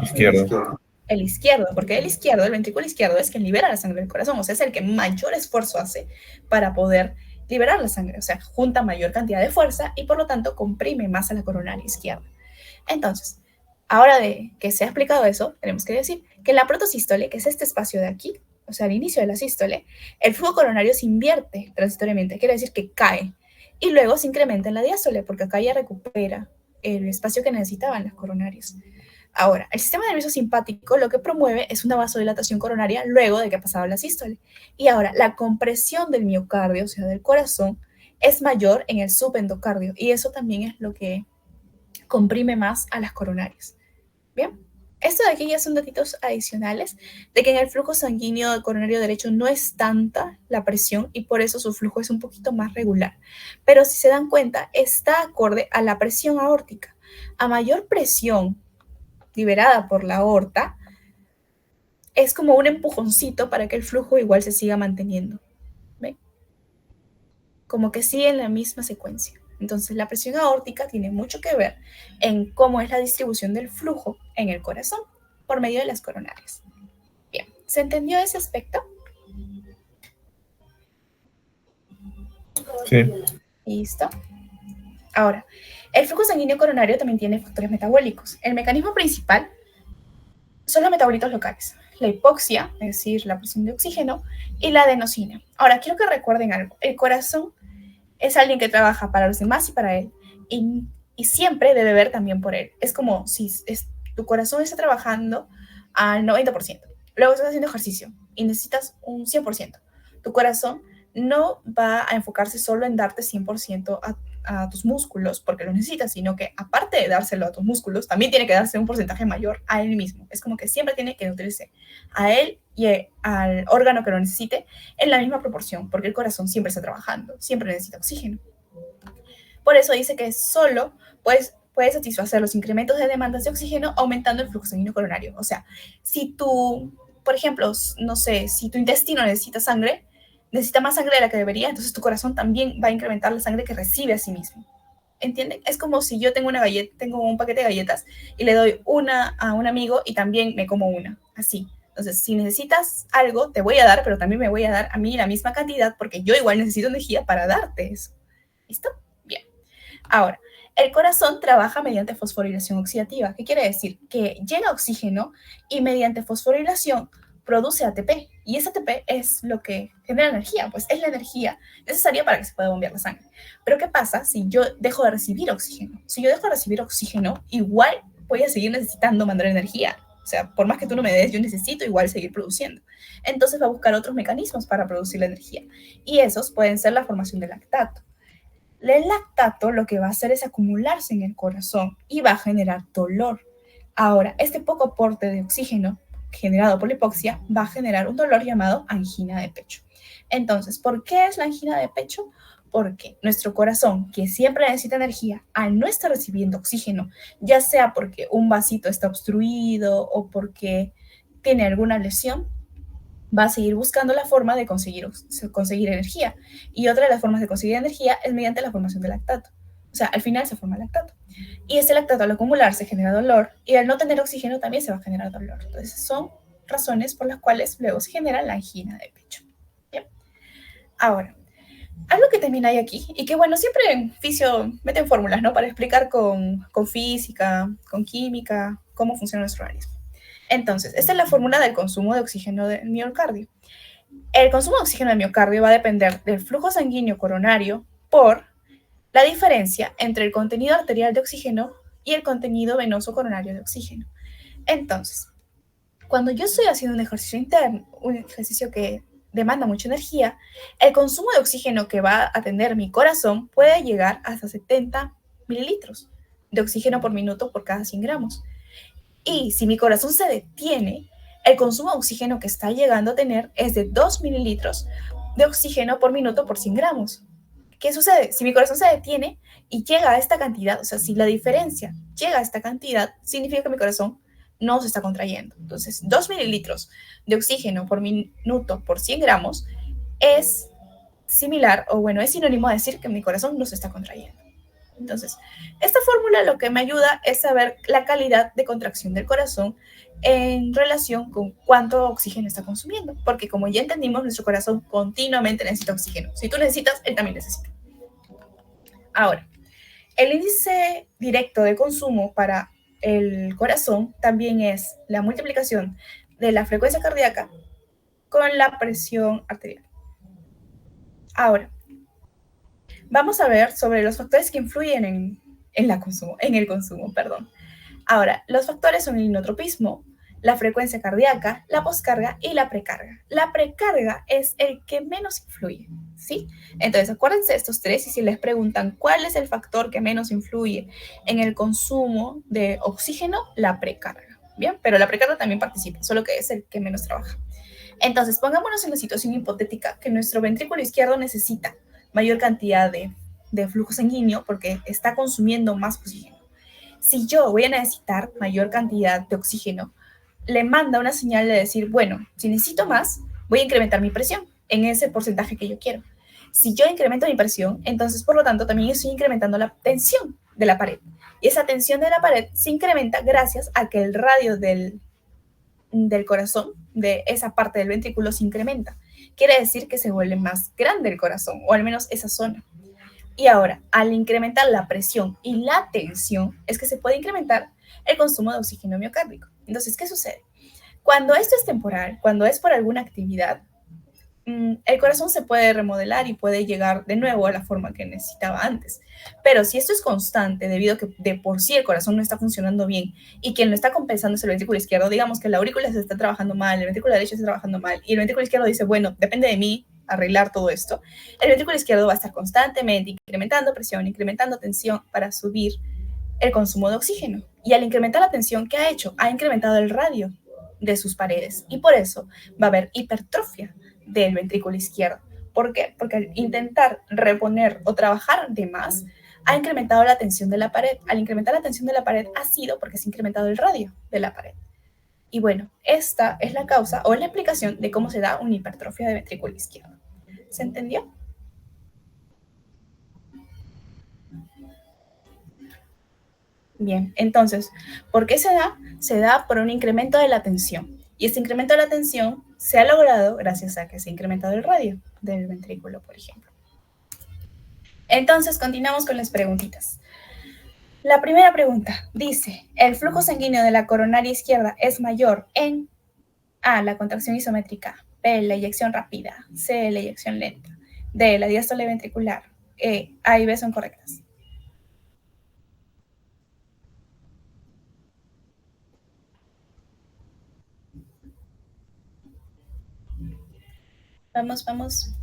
Izquierdo. El izquierdo, porque el izquierdo, el ventrículo izquierdo, es quien libera la sangre del corazón, o sea, es el que mayor esfuerzo hace para poder liberar la sangre, o sea, junta mayor cantidad de fuerza y por lo tanto comprime más a la coronaria izquierda. Entonces, ahora de que se ha explicado eso, tenemos que decir que en la protosístole, que es este espacio de aquí, o sea, al inicio de la sístole, el flujo coronario se invierte transitoriamente, quiere decir que cae, y luego se incrementa en la diástole, porque acá ya recupera el espacio que necesitaban las coronarias. Ahora, el sistema nervioso simpático lo que promueve es una vasodilatación coronaria luego de que ha pasado la sístole. Y ahora, la compresión del miocardio, o sea, del corazón, es mayor en el subendocardio y eso también es lo que comprime más a las coronarias. Bien, esto de aquí ya son datitos adicionales de que en el flujo sanguíneo coronario derecho no es tanta la presión y por eso su flujo es un poquito más regular. Pero si se dan cuenta, está acorde a la presión aórtica. A mayor presión liberada por la aorta, es como un empujoncito para que el flujo igual se siga manteniendo. ¿Ven? Como que sigue en la misma secuencia. Entonces, la presión aórtica tiene mucho que ver en cómo es la distribución del flujo en el corazón por medio de las coronarias. Bien, ¿se entendió ese aspecto? Sí. Listo. Ahora, el flujo sanguíneo coronario también tiene factores metabólicos. El mecanismo principal son los metabolitos locales. La hipoxia, es decir, la presión de oxígeno, y la adenosina. Ahora, quiero que recuerden algo. El corazón es alguien que trabaja para los demás y para él. Y siempre debe ver también por él. Es como si tu corazón está trabajando al 90%. Luego estás haciendo ejercicio y necesitas un 100%. Tu corazón no va a enfocarse solo en darte 100% a tus músculos porque lo necesitas, sino que aparte de dárselo a tus músculos, también tiene que darse un porcentaje mayor a él mismo. Es como que siempre tiene que nutrirse a él y al órgano que lo necesite en la misma proporción, porque el corazón siempre está trabajando, siempre necesita oxígeno. Por eso dice que solo puede satisfacer los incrementos de demandas de oxígeno aumentando el flujo sanguíneo coronario. O sea, si tú, por ejemplo, no sé, si tu intestino necesita sangre, necesita más sangre de la que debería, entonces tu corazón también va a incrementar la sangre que recibe a sí mismo. ¿Entienden? Es como si yo tengo un paquete de galletas y le doy una a un amigo y también me como una, así. Entonces, si necesitas algo, te voy a dar, pero también me voy a dar a mí la misma cantidad porque yo igual necesito energía para darte eso. ¿Listo? Bien. Ahora, el corazón trabaja mediante fosforilación oxidativa. ¿Qué quiere decir? Que llega oxígeno y mediante fosforilación produce ATP. Y ese ATP es lo que genera energía, pues es la energía necesaria para que se pueda bombear la sangre. Pero ¿qué pasa si yo dejo de recibir oxígeno? Si yo dejo de recibir oxígeno, igual voy a seguir necesitando mandar energía. O sea, por más que tú no me des, yo necesito igual seguir produciendo. Entonces va a buscar otros mecanismos para producir la energía. Y esos pueden ser la formación de lactato. El lactato lo que va a hacer es acumularse en el corazón y va a generar dolor. Ahora, este poco aporte de oxígeno generado por la hipoxia va a generar un dolor llamado angina de pecho. Entonces, ¿por qué es la angina de pecho? Porque nuestro corazón, que siempre necesita energía, al no estar recibiendo oxígeno, ya sea porque un vasito está obstruido o porque tiene alguna lesión, va a seguir buscando la forma de conseguir energía. Y otra de las formas de conseguir energía es mediante la formación de lactato. O sea, al final se forma lactato. Y ese lactato al acumularse genera dolor y al no tener oxígeno también se va a generar dolor. Entonces son razones por las cuales luego se genera la angina de pecho. Bien. Ahora, algo que también hay aquí y que bueno, siempre en fisio meten fórmulas, ¿no? Para explicar con física, con química, cómo funciona nuestro organismo. Entonces, esta es la fórmula del consumo de oxígeno del miocardio. El consumo de oxígeno del miocardio va a depender del flujo sanguíneo coronario por la diferencia entre el contenido arterial de oxígeno y el contenido venoso coronario de oxígeno. Entonces, cuando yo estoy haciendo un ejercicio interno, un ejercicio que demanda mucha energía, el consumo de oxígeno que va a tener mi corazón puede llegar hasta 70 mililitros de oxígeno por minuto por cada 100 gramos. Y si mi corazón se detiene, el consumo de oxígeno que está llegando a tener es de 2 mililitros de oxígeno por minuto por 100 gramos. ¿Qué sucede? Si mi corazón se detiene y llega a esta cantidad, o sea, si la diferencia llega a esta cantidad, significa que mi corazón no se está contrayendo. Entonces, 2 mililitros de oxígeno por minuto por 100 gramos es similar, o bueno, es sinónimo a decir que mi corazón no se está contrayendo. Entonces, esta fórmula lo que me ayuda es saber la calidad de contracción del corazón en relación con cuánto oxígeno está consumiendo, porque como ya entendimos, nuestro corazón continuamente necesita oxígeno. Si tú necesitas, él también necesita. Ahora, el índice directo de consumo para el corazón también es la multiplicación de la frecuencia cardíaca con la presión arterial. Ahora, vamos a ver sobre los factores que influyen en el consumo. Ahora, los factores son el inotropismo, la frecuencia cardíaca, la poscarga y la precarga. La precarga es el que menos influye. ¿sí? Entonces, acuérdense de estos tres y si les preguntan cuál es el factor que menos influye en el consumo de oxígeno, la precarga, ¿bien? Pero la precarga también participa, solo que es el que menos trabaja. Entonces, pongámonos en la situación hipotética que nuestro ventrículo izquierdo necesita mayor cantidad de flujo sanguíneo porque está consumiendo más oxígeno. Si yo voy a necesitar mayor cantidad de oxígeno, le manda una señal de decir, bueno, si necesito más, voy a incrementar mi presión en ese porcentaje que yo quiero. Si yo incremento mi presión, entonces por lo tanto también estoy incrementando la tensión de la pared. Y esa tensión de la pared se incrementa gracias a que el radio del corazón, de esa parte del ventrículo, se incrementa. Quiere decir que se vuelve más grande el corazón, o al menos esa zona. Y ahora, al incrementar la presión y la tensión, es que se puede incrementar el consumo de oxígeno miocárdico. Entonces, ¿qué sucede? Cuando esto es temporal, cuando es por alguna actividad, el corazón se puede remodelar y puede llegar de nuevo a la forma que necesitaba antes. Pero si esto es constante, debido a que de por sí el corazón no está funcionando bien y quien lo está compensando es el ventrículo izquierdo, digamos que la aurícula se está trabajando mal, el ventrículo derecho está trabajando mal y el ventrículo izquierdo dice, bueno, depende de mí arreglar todo esto, el ventrículo izquierdo va a estar constantemente incrementando presión, incrementando tensión para subir el consumo de oxígeno. Y al incrementar la tensión, ¿qué ha hecho? Ha incrementado el radio de sus paredes y por eso va a haber hipertrofia del ventrículo izquierdo. ¿Por qué? Porque al intentar reponer o trabajar de más, ha incrementado la tensión de la pared. Al incrementar la tensión de la pared ha sido porque se ha incrementado el radio de la pared. Y bueno, esta es la causa o la explicación de cómo se da una hipertrofia de ventrículo izquierdo. ¿Se entendió? Bien, entonces, ¿por qué se da? Se da por un incremento de la tensión. Y este incremento de la tensión se ha logrado gracias a que se ha incrementado el radio del ventrículo, por ejemplo. Entonces, continuamos con las preguntitas. La primera pregunta dice, ¿el flujo sanguíneo de la coronaria izquierda es mayor en A, la contracción isométrica, B, la eyección rápida, C, la eyección lenta, D, la diástole ventricular? A y B son correctas. Vamos, vamos.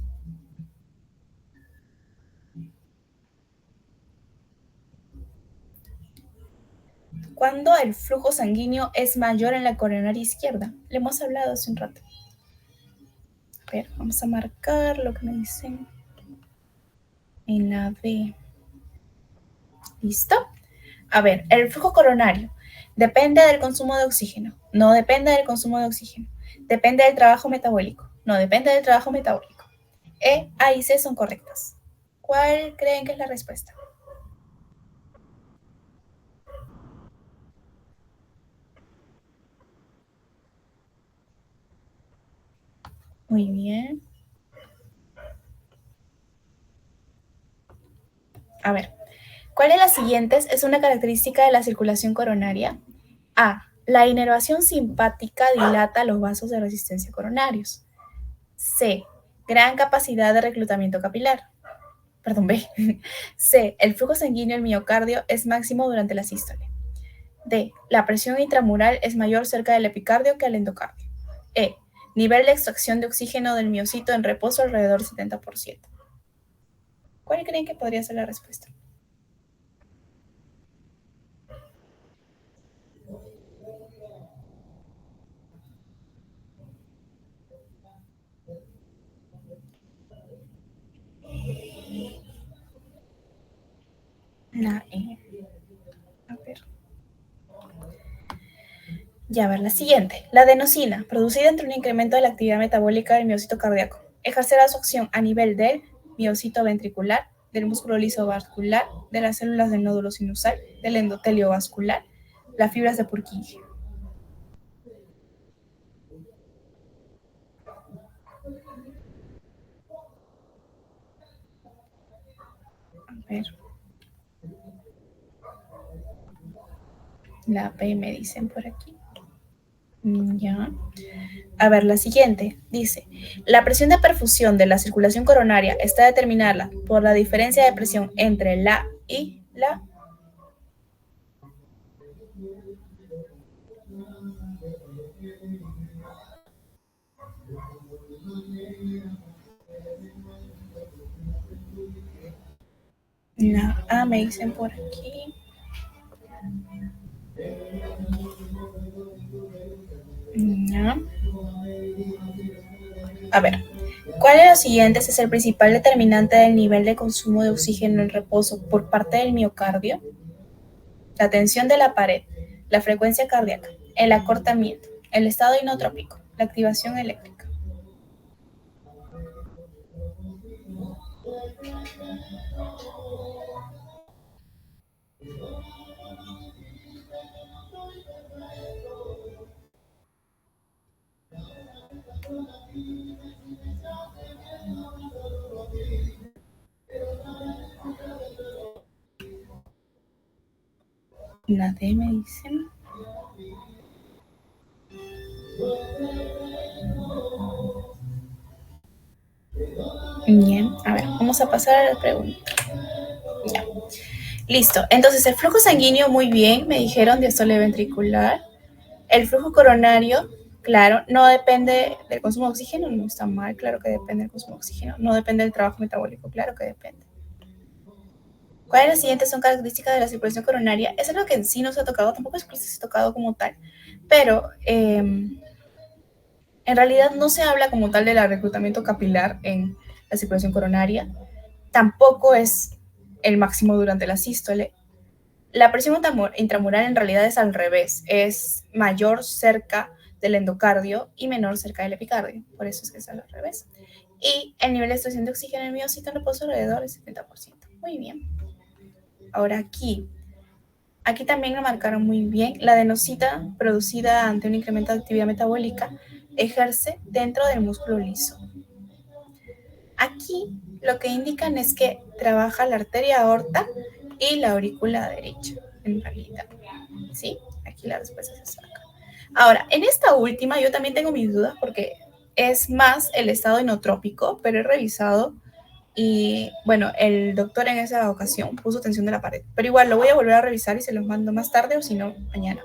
¿Cuándo el flujo sanguíneo es mayor en la coronaria izquierda? Le hemos hablado hace un rato. A ver, vamos a marcar lo que me dicen. En la B. ¿Listo? A ver, el flujo coronario depende del consumo de oxígeno. No depende del consumo de oxígeno. Depende del trabajo metabólico. No depende del trabajo metabólico. E, A y C son correctas. ¿Cuál creen que es la respuesta? Muy bien. A ver, ¿cuál de las siguientes es una característica de la circulación coronaria? A. La inervación simpática dilata los vasos de resistencia coronarios. C. Gran capacidad de reclutamiento capilar. Perdón, B. C. El flujo sanguíneo al miocardio es máximo durante la sístole. D. La presión intramural es mayor cerca del epicardio que al endocardio. E. Nivel de extracción de oxígeno del miocito en reposo alrededor del 70%. ¿Cuál creen que podría ser la respuesta? La E. A ver. Ya, a ver, la siguiente. La adenosina, producida entre un incremento de la actividad metabólica del miocito cardíaco, ejercerá su acción a nivel del miocito ventricular, del músculo liso vascular, de las células del nódulo sinusal, del endotelio vascular, las fibras de Purkinje. A ver. La P me dicen por aquí. Ya. A ver, la siguiente dice, la presión de perfusión de la circulación coronaria está determinada por la diferencia de presión entre la y la. La A me dicen por aquí. Ya. A ver, ¿cuál de los siguientes es el principal determinante del nivel de consumo de oxígeno en reposo por parte del miocardio? La tensión de la pared, la frecuencia cardíaca, el acortamiento, el estado inotrópico, la activación eléctrica. La D me dicen. Bien, a ver, vamos a pasar a la pregunta. Ya. Listo, entonces el flujo sanguíneo, muy bien, me dijeron diástole ventricular. El flujo coronario, claro, no depende del consumo de oxígeno, no está mal, claro que depende del consumo de oxígeno. No depende del trabajo metabólico, claro que depende. ¿Cuáles de las siguientes son características de la circulación coronaria? Eso es lo que en sí no se ha tocado, tampoco es que se ha tocado como tal, pero en realidad no se habla como tal del reclutamiento capilar en la circulación coronaria, tampoco es el máximo durante la sístole. La presión intramural en realidad es al revés, es mayor cerca del endocardio y menor cerca del epicardio, por eso es que es al revés. Y el nivel de extracción de oxígeno en el miocito en reposo alrededor del 70%. Muy bien. Ahora aquí también lo marcaron muy bien. La adenosina producida ante un incremento de actividad metabólica ejerce dentro del músculo liso. Aquí lo que indican es que trabaja la arteria aorta y la aurícula derecha, en realidad. ¿Sí? Aquí la respuesta se saca. Ahora, en esta última yo también tengo mis dudas porque es más el estado inotrópico, pero he revisado y, bueno, el doctor en esa ocasión puso tensión de la pared. Pero igual lo voy a volver a revisar y se los mando más tarde o si no, mañana.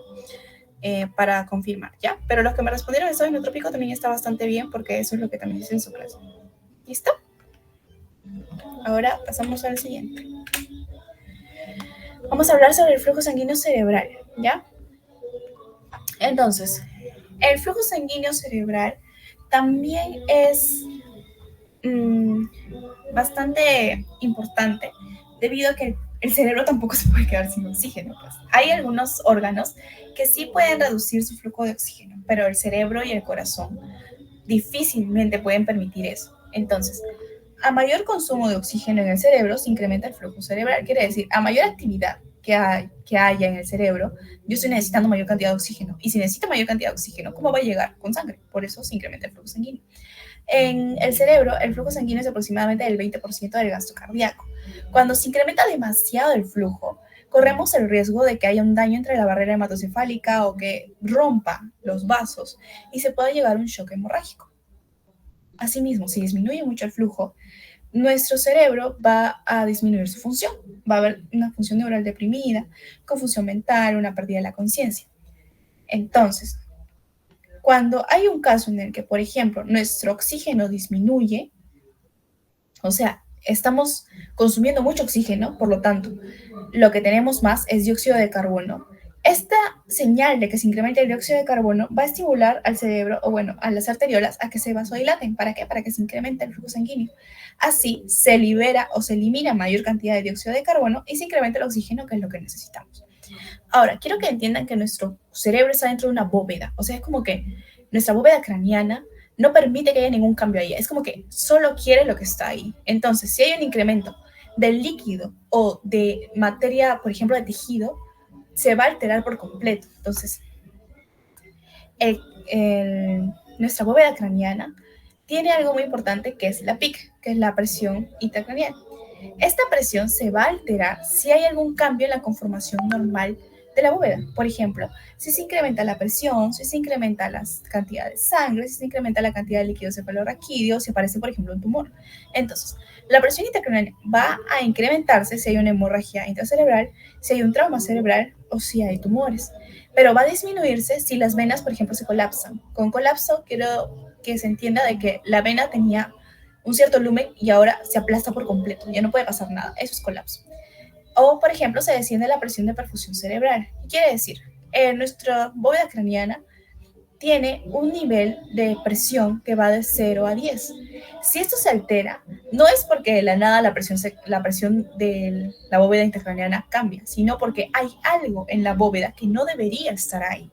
Para confirmar, ¿ya? Pero los que me respondieron el estado inotrópico también está bastante bien porque eso es lo que también dice en su clase. ¿Listo? Ahora pasamos al siguiente. Vamos a hablar sobre el flujo sanguíneo cerebral, ¿ya? Entonces, el flujo sanguíneo cerebral también es bastante importante debido a que el cerebro tampoco se puede quedar sin oxígeno. Pues. Hay algunos órganos que sí pueden reducir su flujo de oxígeno, pero el cerebro y el corazón difícilmente pueden permitir eso. Entonces, a mayor consumo de oxígeno en el cerebro se incrementa el flujo cerebral. Quiere decir, a mayor actividad que haya en el cerebro, yo estoy necesitando mayor cantidad de oxígeno. Y si necesito mayor cantidad de oxígeno, ¿cómo va a llegar? Con sangre. Por eso se incrementa el flujo sanguíneo. En el cerebro, el flujo sanguíneo es aproximadamente del 20% del gasto cardíaco. Cuando se incrementa demasiado el flujo, corremos el riesgo de que haya un daño entre la barrera hematocefálica o que rompa los vasos y se pueda llegar a un shock hemorrágico. Asimismo, si disminuye mucho el flujo, nuestro cerebro va a disminuir su función. Va a haber una función neural deprimida, confusión mental, una pérdida de la conciencia. Entonces, cuando hay un caso en el que, por ejemplo, nuestro oxígeno disminuye, o sea, estamos consumiendo mucho oxígeno, por lo tanto, lo que tenemos más es dióxido de carbono. Esta señal de que se incrementa el dióxido de carbono va a estimular al cerebro, o bueno, a las arteriolas, a que se vasodilaten. ¿Para qué? Para que se incremente el flujo sanguíneo. Así se libera o se elimina mayor cantidad de dióxido de carbono y se incrementa el oxígeno, que es lo que necesitamos. Ahora, quiero que entiendan que nuestro cerebro está dentro de una bóveda. O sea, es como que nuestra bóveda craneana no permite que haya ningún cambio ahí. Es como que solo quiere lo que está ahí. Entonces, si hay un incremento del líquido o de materia, por ejemplo, de tejido, se va a alterar por completo. Entonces, nuestra bóveda craneana tiene algo muy importante que es la PIC, que es la presión intracraneal. Esta presión se va a alterar si hay algún cambio en la conformación normal de la bóveda. Por ejemplo, si se incrementa la presión, si se incrementa la cantidad de sangre, si se incrementa la cantidad de líquido cefalorraquídeo, si aparece, por ejemplo, un tumor. Entonces, la presión intracraneal va a incrementarse si hay una hemorragia intracerebral, si hay un trauma cerebral o si hay tumores. Pero va a disminuirse si las venas, por ejemplo, se colapsan. Con colapso quiero que se entienda de que la vena tenía un cierto lumen y ahora se aplasta por completo, ya no puede pasar nada, eso es colapso. O, por ejemplo, se desciende la presión de perfusión cerebral. ¿Qué quiere decir? Nuestra bóveda craneana tiene un nivel de presión que va de 0 a 10. Si esto se altera, no es porque de la nada la presión de la bóveda intracraneana cambia, sino porque hay algo en la bóveda que no debería estar ahí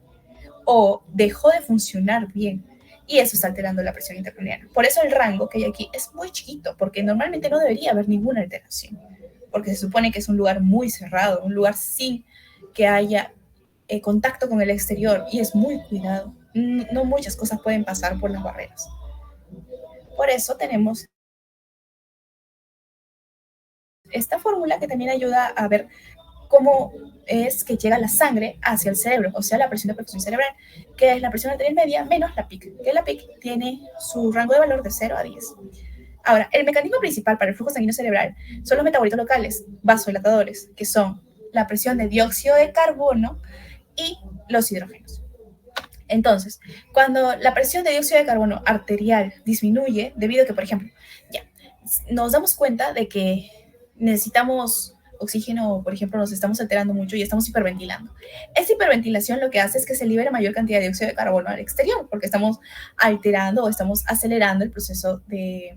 o dejó de funcionar bien y eso está alterando la presión intracraneana. Por eso el rango que hay aquí es muy chiquito, porque normalmente no debería haber ninguna alteración, porque se supone que es un lugar muy cerrado, un lugar sin que haya contacto con el exterior y es muy cuidado. No muchas cosas pueden pasar por las barreras. Por eso tenemos esta fórmula que también ayuda a ver cómo es que llega la sangre hacia el cerebro, o sea, la presión de perfusión cerebral, que es la presión arterial media menos la PIC, que la PIC tiene su rango de valor de 0 a 10. Ahora, el mecanismo principal para el flujo sanguíneo cerebral son los metabolitos locales, vasodilatadores, que son la presión de dióxido de carbono y los hidrógenos. Entonces, cuando la presión de dióxido de carbono arterial disminuye, debido a que, por ejemplo, ya nos damos cuenta de que necesitamos oxígeno, por ejemplo, nos estamos alterando mucho y estamos hiperventilando. Esta hiperventilación lo que hace es que se libera mayor cantidad de dióxido de carbono al exterior, porque estamos alterando o estamos acelerando el proceso de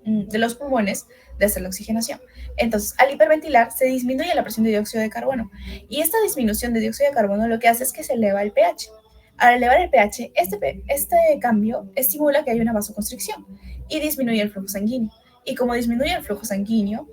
los pulmones de hacer la oxigenación. Entonces, al hiperventilar, se disminuye la presión de dióxido de carbono. Y esta disminución de dióxido de carbono lo que hace es que se eleva el pH. Al elevar el pH, este cambio estimula que haya una vasoconstricción y disminuye el flujo sanguíneo. Y como disminuye el flujo sanguíneo,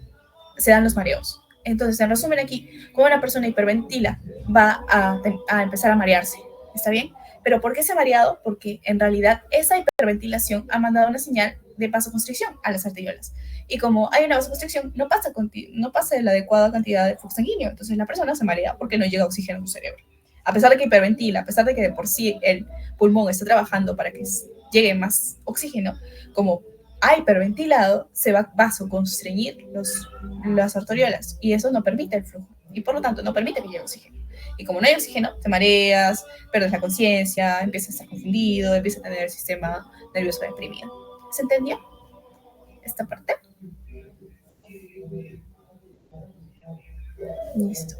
se dan los mareos. Entonces, en resumen aquí, como una persona hiperventila, va a empezar a marearse. ¿Está bien? ¿Pero por qué ese mareado? Porque en realidad esa hiperventilación ha mandado una señal de vasoconstricción a las arteriolas. Y como hay una vasoconstricción, no pasa la adecuada cantidad de flujo sanguíneo. Entonces la persona se marea porque no llega oxígeno a su cerebro. A pesar de que hiperventila, a pesar de que de por sí el pulmón está trabajando para que llegue más oxígeno, como ha hiperventilado, se va a vasoconstreñir las arteriolas y eso no permite el flujo y por lo tanto no permite que llegue oxígeno. Y como no hay oxígeno, te mareas, pierdes la conciencia, empiezas a estar confundido, empiezas a tener el sistema nervioso deprimido. ¿Se entendió esta parte? Listo.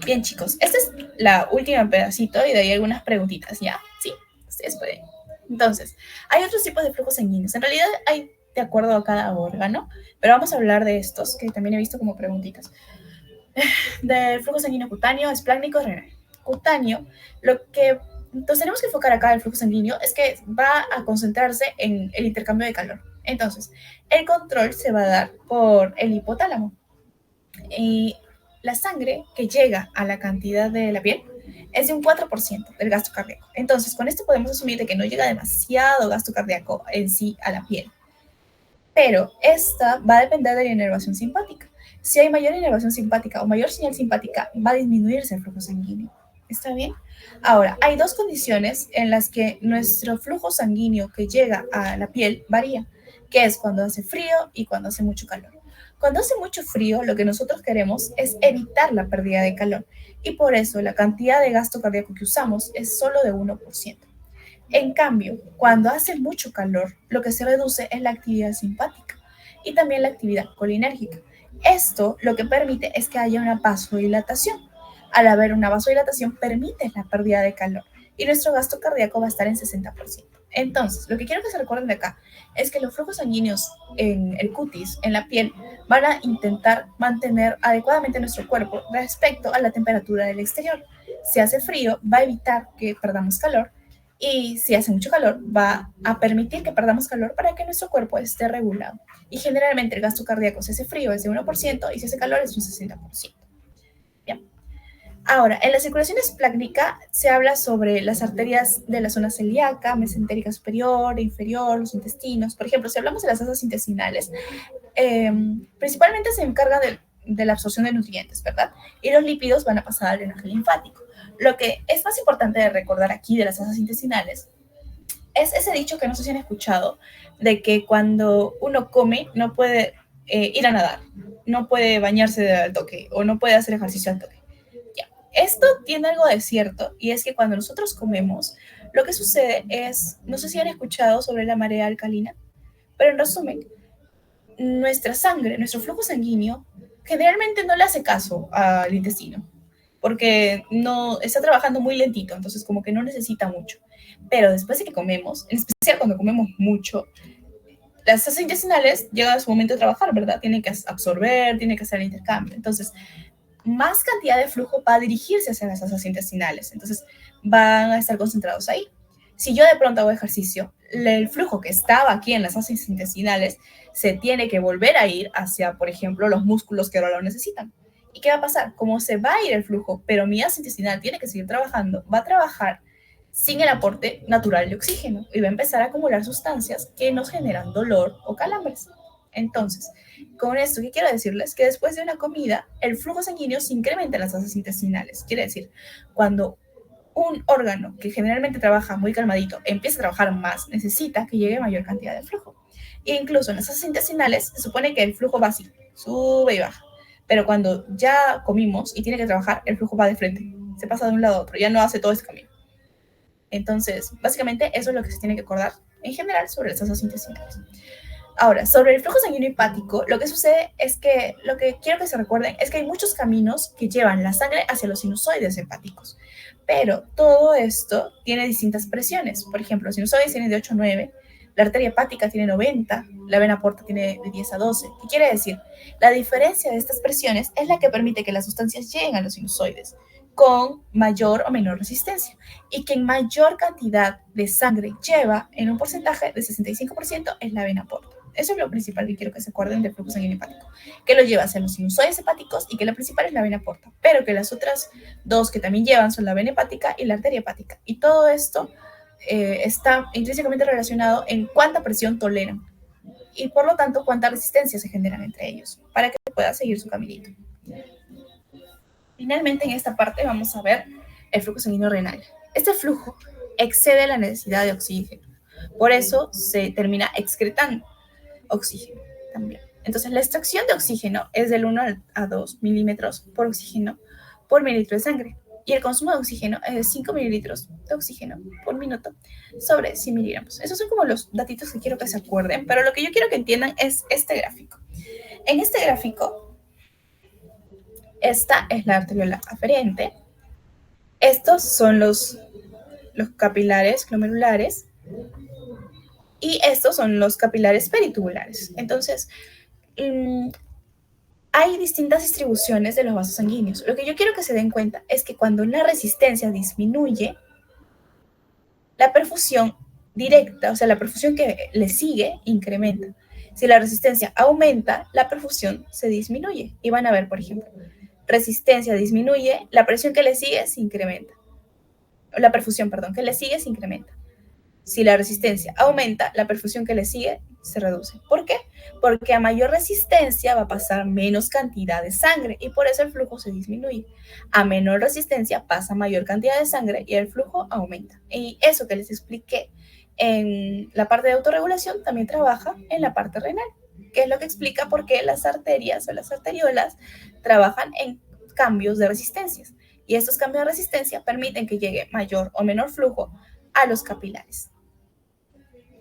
Bien, chicos, esta es la última pedacito y de ahí algunas preguntitas, ¿ya? ¿Sí? Ustedes pueden. Entonces, hay otros tipos de flujos sanguíneos. En realidad hay de acuerdo a cada órgano, pero vamos a hablar de estos, que también he visto como preguntitas. Del flujo sanguíneo cutáneo, esplácnico, renal. Cutáneo, entonces tenemos que enfocar acá el flujo sanguíneo es que va a concentrarse en el intercambio de calor. Entonces, el control se va a dar por el hipotálamo. Y la sangre que llega a la cantidad de la piel es de un 4% del gasto cardíaco. Entonces, con esto podemos asumir de que no llega demasiado gasto cardíaco en sí a la piel. Pero esta va a depender de la inervación simpática. Si hay mayor inervación simpática o mayor señal simpática, va a disminuirse el flujo sanguíneo. ¿Está bien? Ahora, hay dos condiciones en las que nuestro flujo sanguíneo que llega a la piel varía, que es cuando hace frío y cuando hace mucho calor. Cuando hace mucho frío, lo que nosotros queremos es evitar la pérdida de calor y por eso la cantidad de gasto cardíaco que usamos es solo de 1%. En cambio, cuando hace mucho calor, lo que se reduce es la actividad simpática y también la actividad colinérgica. Esto lo que permite es que haya una vasodilatación. Al haber una vasodilatación, permite la pérdida de calor y nuestro gasto cardíaco va a estar en 60%. Entonces, lo que quiero que se recuerden de acá es que los flujos sanguíneos en el cutis, en la piel, van a intentar mantener adecuadamente nuestro cuerpo respecto a la temperatura del exterior. Si hace frío, va a evitar que perdamos calor y si hace mucho calor, va a permitir que perdamos calor para que nuestro cuerpo esté regulado. Y generalmente el gasto cardíaco, si hace frío, es de 1% y si hace calor, es un 60%. Bien. Ahora, en la circulación esplácnica se habla sobre las arterias de la zona celíaca, mesentérica superior e inferior, los intestinos. Por ejemplo, si hablamos de las asas intestinales, principalmente se encarga de la absorción de nutrientes, ¿verdad? Y los lípidos van a pasar al drenaje linfático. Lo que es más importante de recordar aquí de las asas intestinales es ese dicho que no sé si han escuchado, de que cuando uno come no puede ir a nadar, no puede bañarse al toque o no puede hacer ejercicio al toque. Ya. Esto tiene algo de cierto y es que cuando nosotros comemos, lo que sucede es, no sé si han escuchado sobre la marea alcalina, pero en resumen, nuestra sangre, nuestro flujo sanguíneo generalmente no le hace caso al intestino, porque no está trabajando muy lentito, entonces como que no necesita mucho. Pero después de que comemos, en especial cuando comemos mucho, las células intestinales llegan a su momento de trabajar, ¿verdad? Tienen que absorber, tienen que hacer el intercambio. Entonces, más cantidad de flujo va a dirigirse hacia las células intestinales. Entonces, van a estar concentrados ahí. Si yo de pronto hago ejercicio, el flujo que estaba aquí en las células intestinales se tiene que volver a ir hacia, por ejemplo, los músculos que ahora lo necesitan. ¿Y qué va a pasar? Como se va a ir el flujo, pero mi ácido intestinal tiene que seguir trabajando, va a trabajar sin el aporte natural de oxígeno y va a empezar a acumular sustancias que nos generan dolor o calambres. Entonces, con esto, ¿qué quiero decirles? Que después de una comida, el flujo sanguíneo se incrementa en las células intestinales. Quiere decir, cuando un órgano que generalmente trabaja muy calmadito empieza a trabajar más, necesita que llegue mayor cantidad de flujo. E incluso en las células intestinales se supone que el flujo va así, sube y baja. Pero cuando ya comimos y tiene que trabajar, el flujo va de frente, se pasa de un lado a otro, ya no hace todo ese camino. Entonces, básicamente eso es lo que se tiene que acordar en general sobre las células intestinales. Ahora, sobre el flujo sanguíneo hepático, lo que sucede es que lo que quiero que se recuerden es que hay muchos caminos que llevan la sangre hacia los sinusoides hepáticos, pero todo esto tiene distintas presiones. Por ejemplo, los sinusoides tienen de 8 a 9, la arteria hepática tiene 90, la vena porta tiene de 10 a 12. ¿Qué quiere decir? La diferencia de estas presiones es la que permite que las sustancias lleguen a los sinusoides con mayor o menor resistencia, y que en mayor cantidad de sangre lleva en un porcentaje de 65% es la vena porta. Eso es lo principal que quiero que se acuerden del flujo sanguíneo hepático, que lo lleva hacia los sinusoides hepáticos y que la principal es la vena porta, pero que las otras dos que también llevan son la vena hepática y la arteria hepática. Y todo esto está intrínsecamente relacionado en cuánta presión toleran y por lo tanto cuánta resistencia se generan entre ellos para que pueda seguir su caminito. Finalmente, en esta parte vamos a ver el flujo sanguíneo renal. Este flujo excede la necesidad de oxígeno, por eso se termina excretando oxígeno también. Entonces, la extracción de oxígeno es del 1 a 2 milímetros por oxígeno por mililitro de sangre, y el consumo de oxígeno es de 5 mililitros de oxígeno por minuto sobre 100 miligramos. Esos son como los datitos que quiero que se acuerden, pero lo que yo quiero que entiendan es este gráfico. En este gráfico, esta es la arteriola aferente. Estos son los capilares glomerulares y estos son los capilares peritubulares. Entonces, hay distintas distribuciones de los vasos sanguíneos. Lo que yo quiero que se den cuenta es que cuando la resistencia disminuye, la perfusión directa, o sea, la perfusión que le sigue, incrementa. Si la resistencia aumenta, la perfusión se disminuye. Y van a ver, por ejemplo, resistencia disminuye, la presión que le sigue se incrementa. La perfusión, perdón, que le sigue se incrementa. Si la resistencia aumenta, la perfusión que le sigue se reduce. ¿Por qué? Porque a mayor resistencia va a pasar menos cantidad de sangre y por eso el flujo se disminuye. A menor resistencia pasa mayor cantidad de sangre y el flujo aumenta. Y eso que les expliqué en la parte de autorregulación también trabaja en la parte renal, que es lo que explica por qué las arterias o las arteriolas trabajan en cambios de resistencias. Y estos cambios de resistencia permiten que llegue mayor o menor flujo a los capilares.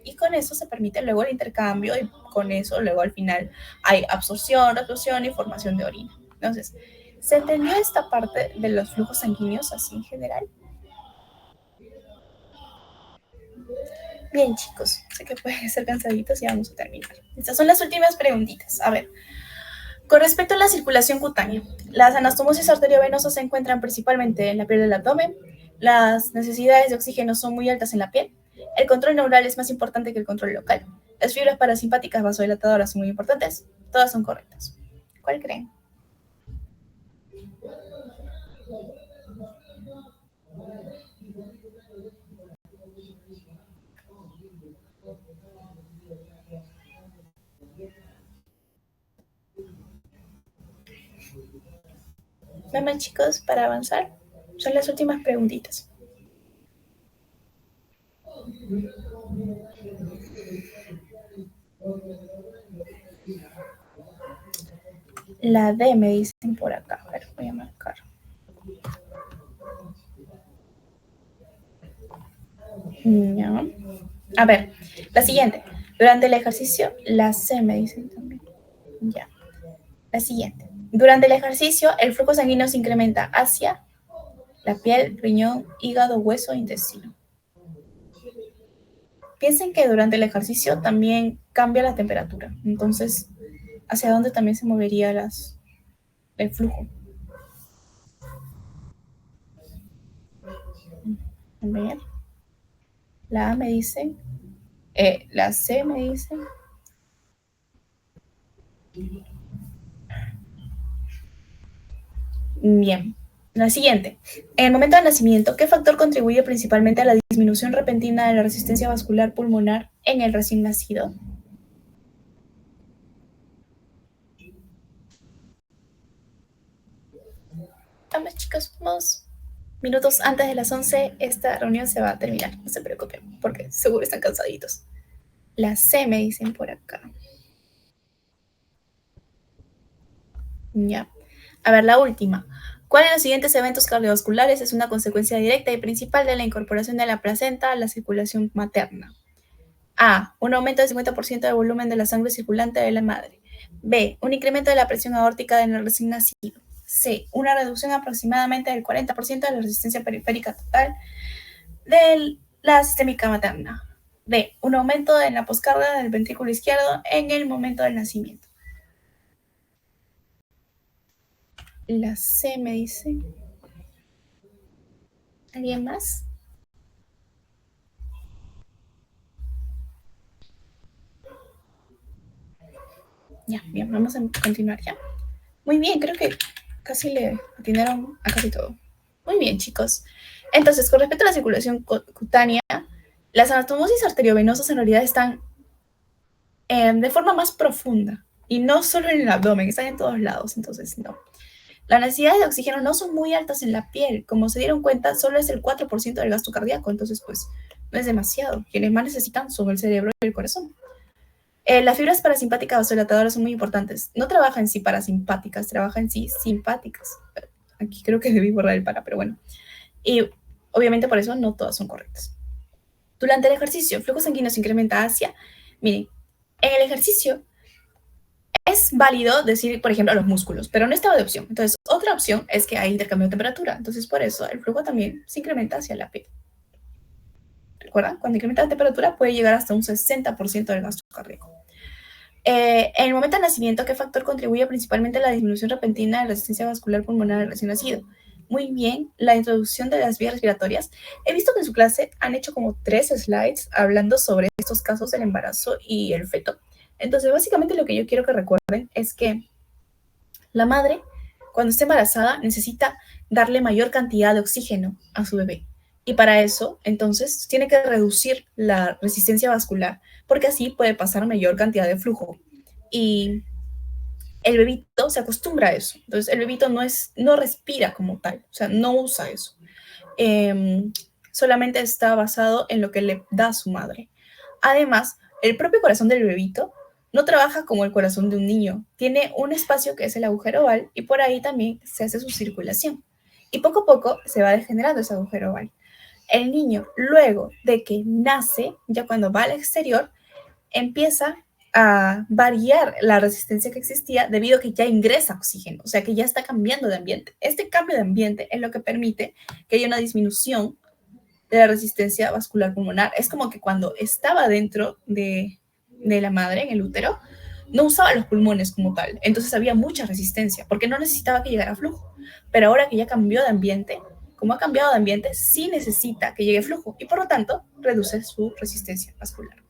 Y con eso se permite luego el intercambio y con eso luego al final hay absorción, reabsorción y formación de orina. Entonces, ¿se entendió esta parte de los flujos sanguíneos así en general? Bien, chicos, sé que pueden ser cansaditos y vamos a terminar. Estas son las últimas preguntitas. A ver, con respecto a la circulación cutánea, las anastomosis arteriovenosas se encuentran principalmente en la piel del abdomen, las necesidades de oxígeno son muy altas en la piel, el control neural es más importante que el control local, las fibras parasimpáticas vasodilatadoras son muy importantes, todas son correctas. ¿Cuál creen? Vamos, chicos, para avanzar, son las últimas preguntitas. La D me dicen por acá. A ver, voy a marcar. Ya. A ver, la siguiente. Durante el ejercicio, la C me dicen también. Ya. La siguiente. Durante el ejercicio, el flujo sanguíneo se incrementa hacia la piel, riñón, hígado, hueso e intestino. Piensen que durante el ejercicio también cambia la temperatura. Entonces, ¿hacia dónde también se movería el flujo? A ver. La A me dice. La C me dice. Bien. La siguiente. En el momento del nacimiento, ¿qué factor contribuye principalmente a la disminución repentina de la resistencia vascular pulmonar en el recién nacido? Vamos, chicos, vamos. Minutos antes de las 11, esta reunión se va a terminar. No se preocupen, porque seguro están cansaditos. La C me dicen por acá. Ya. A ver, la última. ¿Cuál de los siguientes eventos cardiovasculares es una consecuencia directa y principal de la incorporación de la placenta a la circulación materna? A. Un aumento del 50% del volumen de la sangre circulante de la madre. B. Un incremento de la presión aórtica en el recién nacido. C. Una reducción aproximadamente del 40% de la resistencia periférica total de la sistémica materna. D. Un aumento en la poscarga del ventrículo izquierdo en el momento del nacimiento. La C me dice. ¿Alguien más? Ya, bien, vamos a continuar ya. Muy bien, creo que casi le atinaron a casi todo. Muy bien, chicos. Entonces, con respecto a la circulación cutánea, las anastomosis arteriovenosas en realidad están de forma más profunda y no solo en el abdomen, están en todos lados, entonces no. Las necesidades de oxígeno no son muy altas en la piel, como se dieron cuenta, solo es el 4% del gasto cardíaco, entonces pues no es demasiado. Quienes más necesitan son el cerebro y el corazón. Las fibras parasimpáticas vasodilatadoras son muy importantes. No trabaja en sí parasimpáticas, trabaja en sí simpáticas. Aquí creo que debí borrar el para, pero bueno. Y obviamente por eso no todas son correctas. Durante el ejercicio, el flujo sanguíneo se incrementa hacia... Miren, en el ejercicio es válido decir, por ejemplo, los músculos, pero no estaba de opción. Entonces, otra opción es que hay intercambio de temperatura. Entonces, por eso el flujo también se incrementa hacia la piel. ¿Recuerdan? Cuando incrementa la temperatura puede llegar hasta un 60% del gasto cardíaco. En el momento del nacimiento, ¿qué factor contribuye principalmente a la disminución repentina de la resistencia vascular pulmonar del recién nacido? Muy bien, la introducción de las vías respiratorias. He visto que en su clase han hecho como 3 slides hablando sobre estos casos del embarazo y el feto. Entonces, básicamente lo que yo quiero que recuerden es que la madre, cuando está embarazada, necesita darle mayor cantidad de oxígeno a su bebé. Y para eso, entonces, tiene que reducir la resistencia vascular, porque así puede pasar mayor cantidad de flujo. Y el bebito se acostumbra a eso. Entonces, el bebito no respira como tal, o sea, no usa eso. Solamente está basado en lo que le da su madre. Además, el propio corazón del bebito no trabaja como el corazón de un niño. Tiene un espacio que es el agujero oval y por ahí también se hace su circulación. Y poco a poco se va degenerando ese agujero oval. El niño, luego de que nace, ya cuando va al exterior, empieza a variar la resistencia que existía debido a que ya ingresa oxígeno, o sea que ya está cambiando de ambiente. Este cambio de ambiente es lo que permite que haya una disminución de la resistencia vascular pulmonar. Es como que cuando estaba dentro de la madre, en el útero, no usaba los pulmones como tal, entonces había mucha resistencia, porque no necesitaba que llegara flujo. Pero ahora que ya cambió de ambiente, como ha cambiado de ambiente, sí necesita que llegue flujo y por lo tanto reduce su resistencia vascular.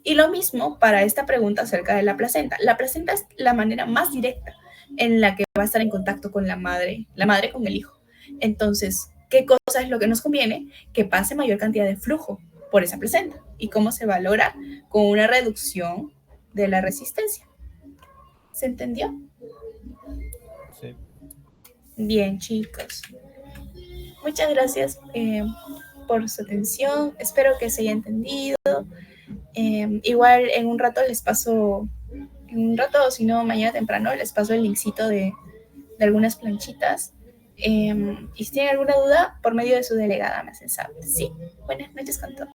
Y lo mismo para esta pregunta acerca de la placenta. La placenta es la manera más directa en la que va a estar en contacto con la madre con el hijo. Entonces, ¿qué cosa es lo que nos conviene? Que pase mayor cantidad de flujo por esa placenta. ¿Y cómo se valora? Con una reducción de la resistencia. ¿Se entendió? Sí. Bien, chicos. Muchas gracias por su atención. Espero que se haya entendido. Igual en un rato les paso, o si no, mañana temprano les paso el linkcito de algunas planchitas. Y si tienen alguna duda, por medio de su delegada me hacen saber. Sí, buenas noches con todos.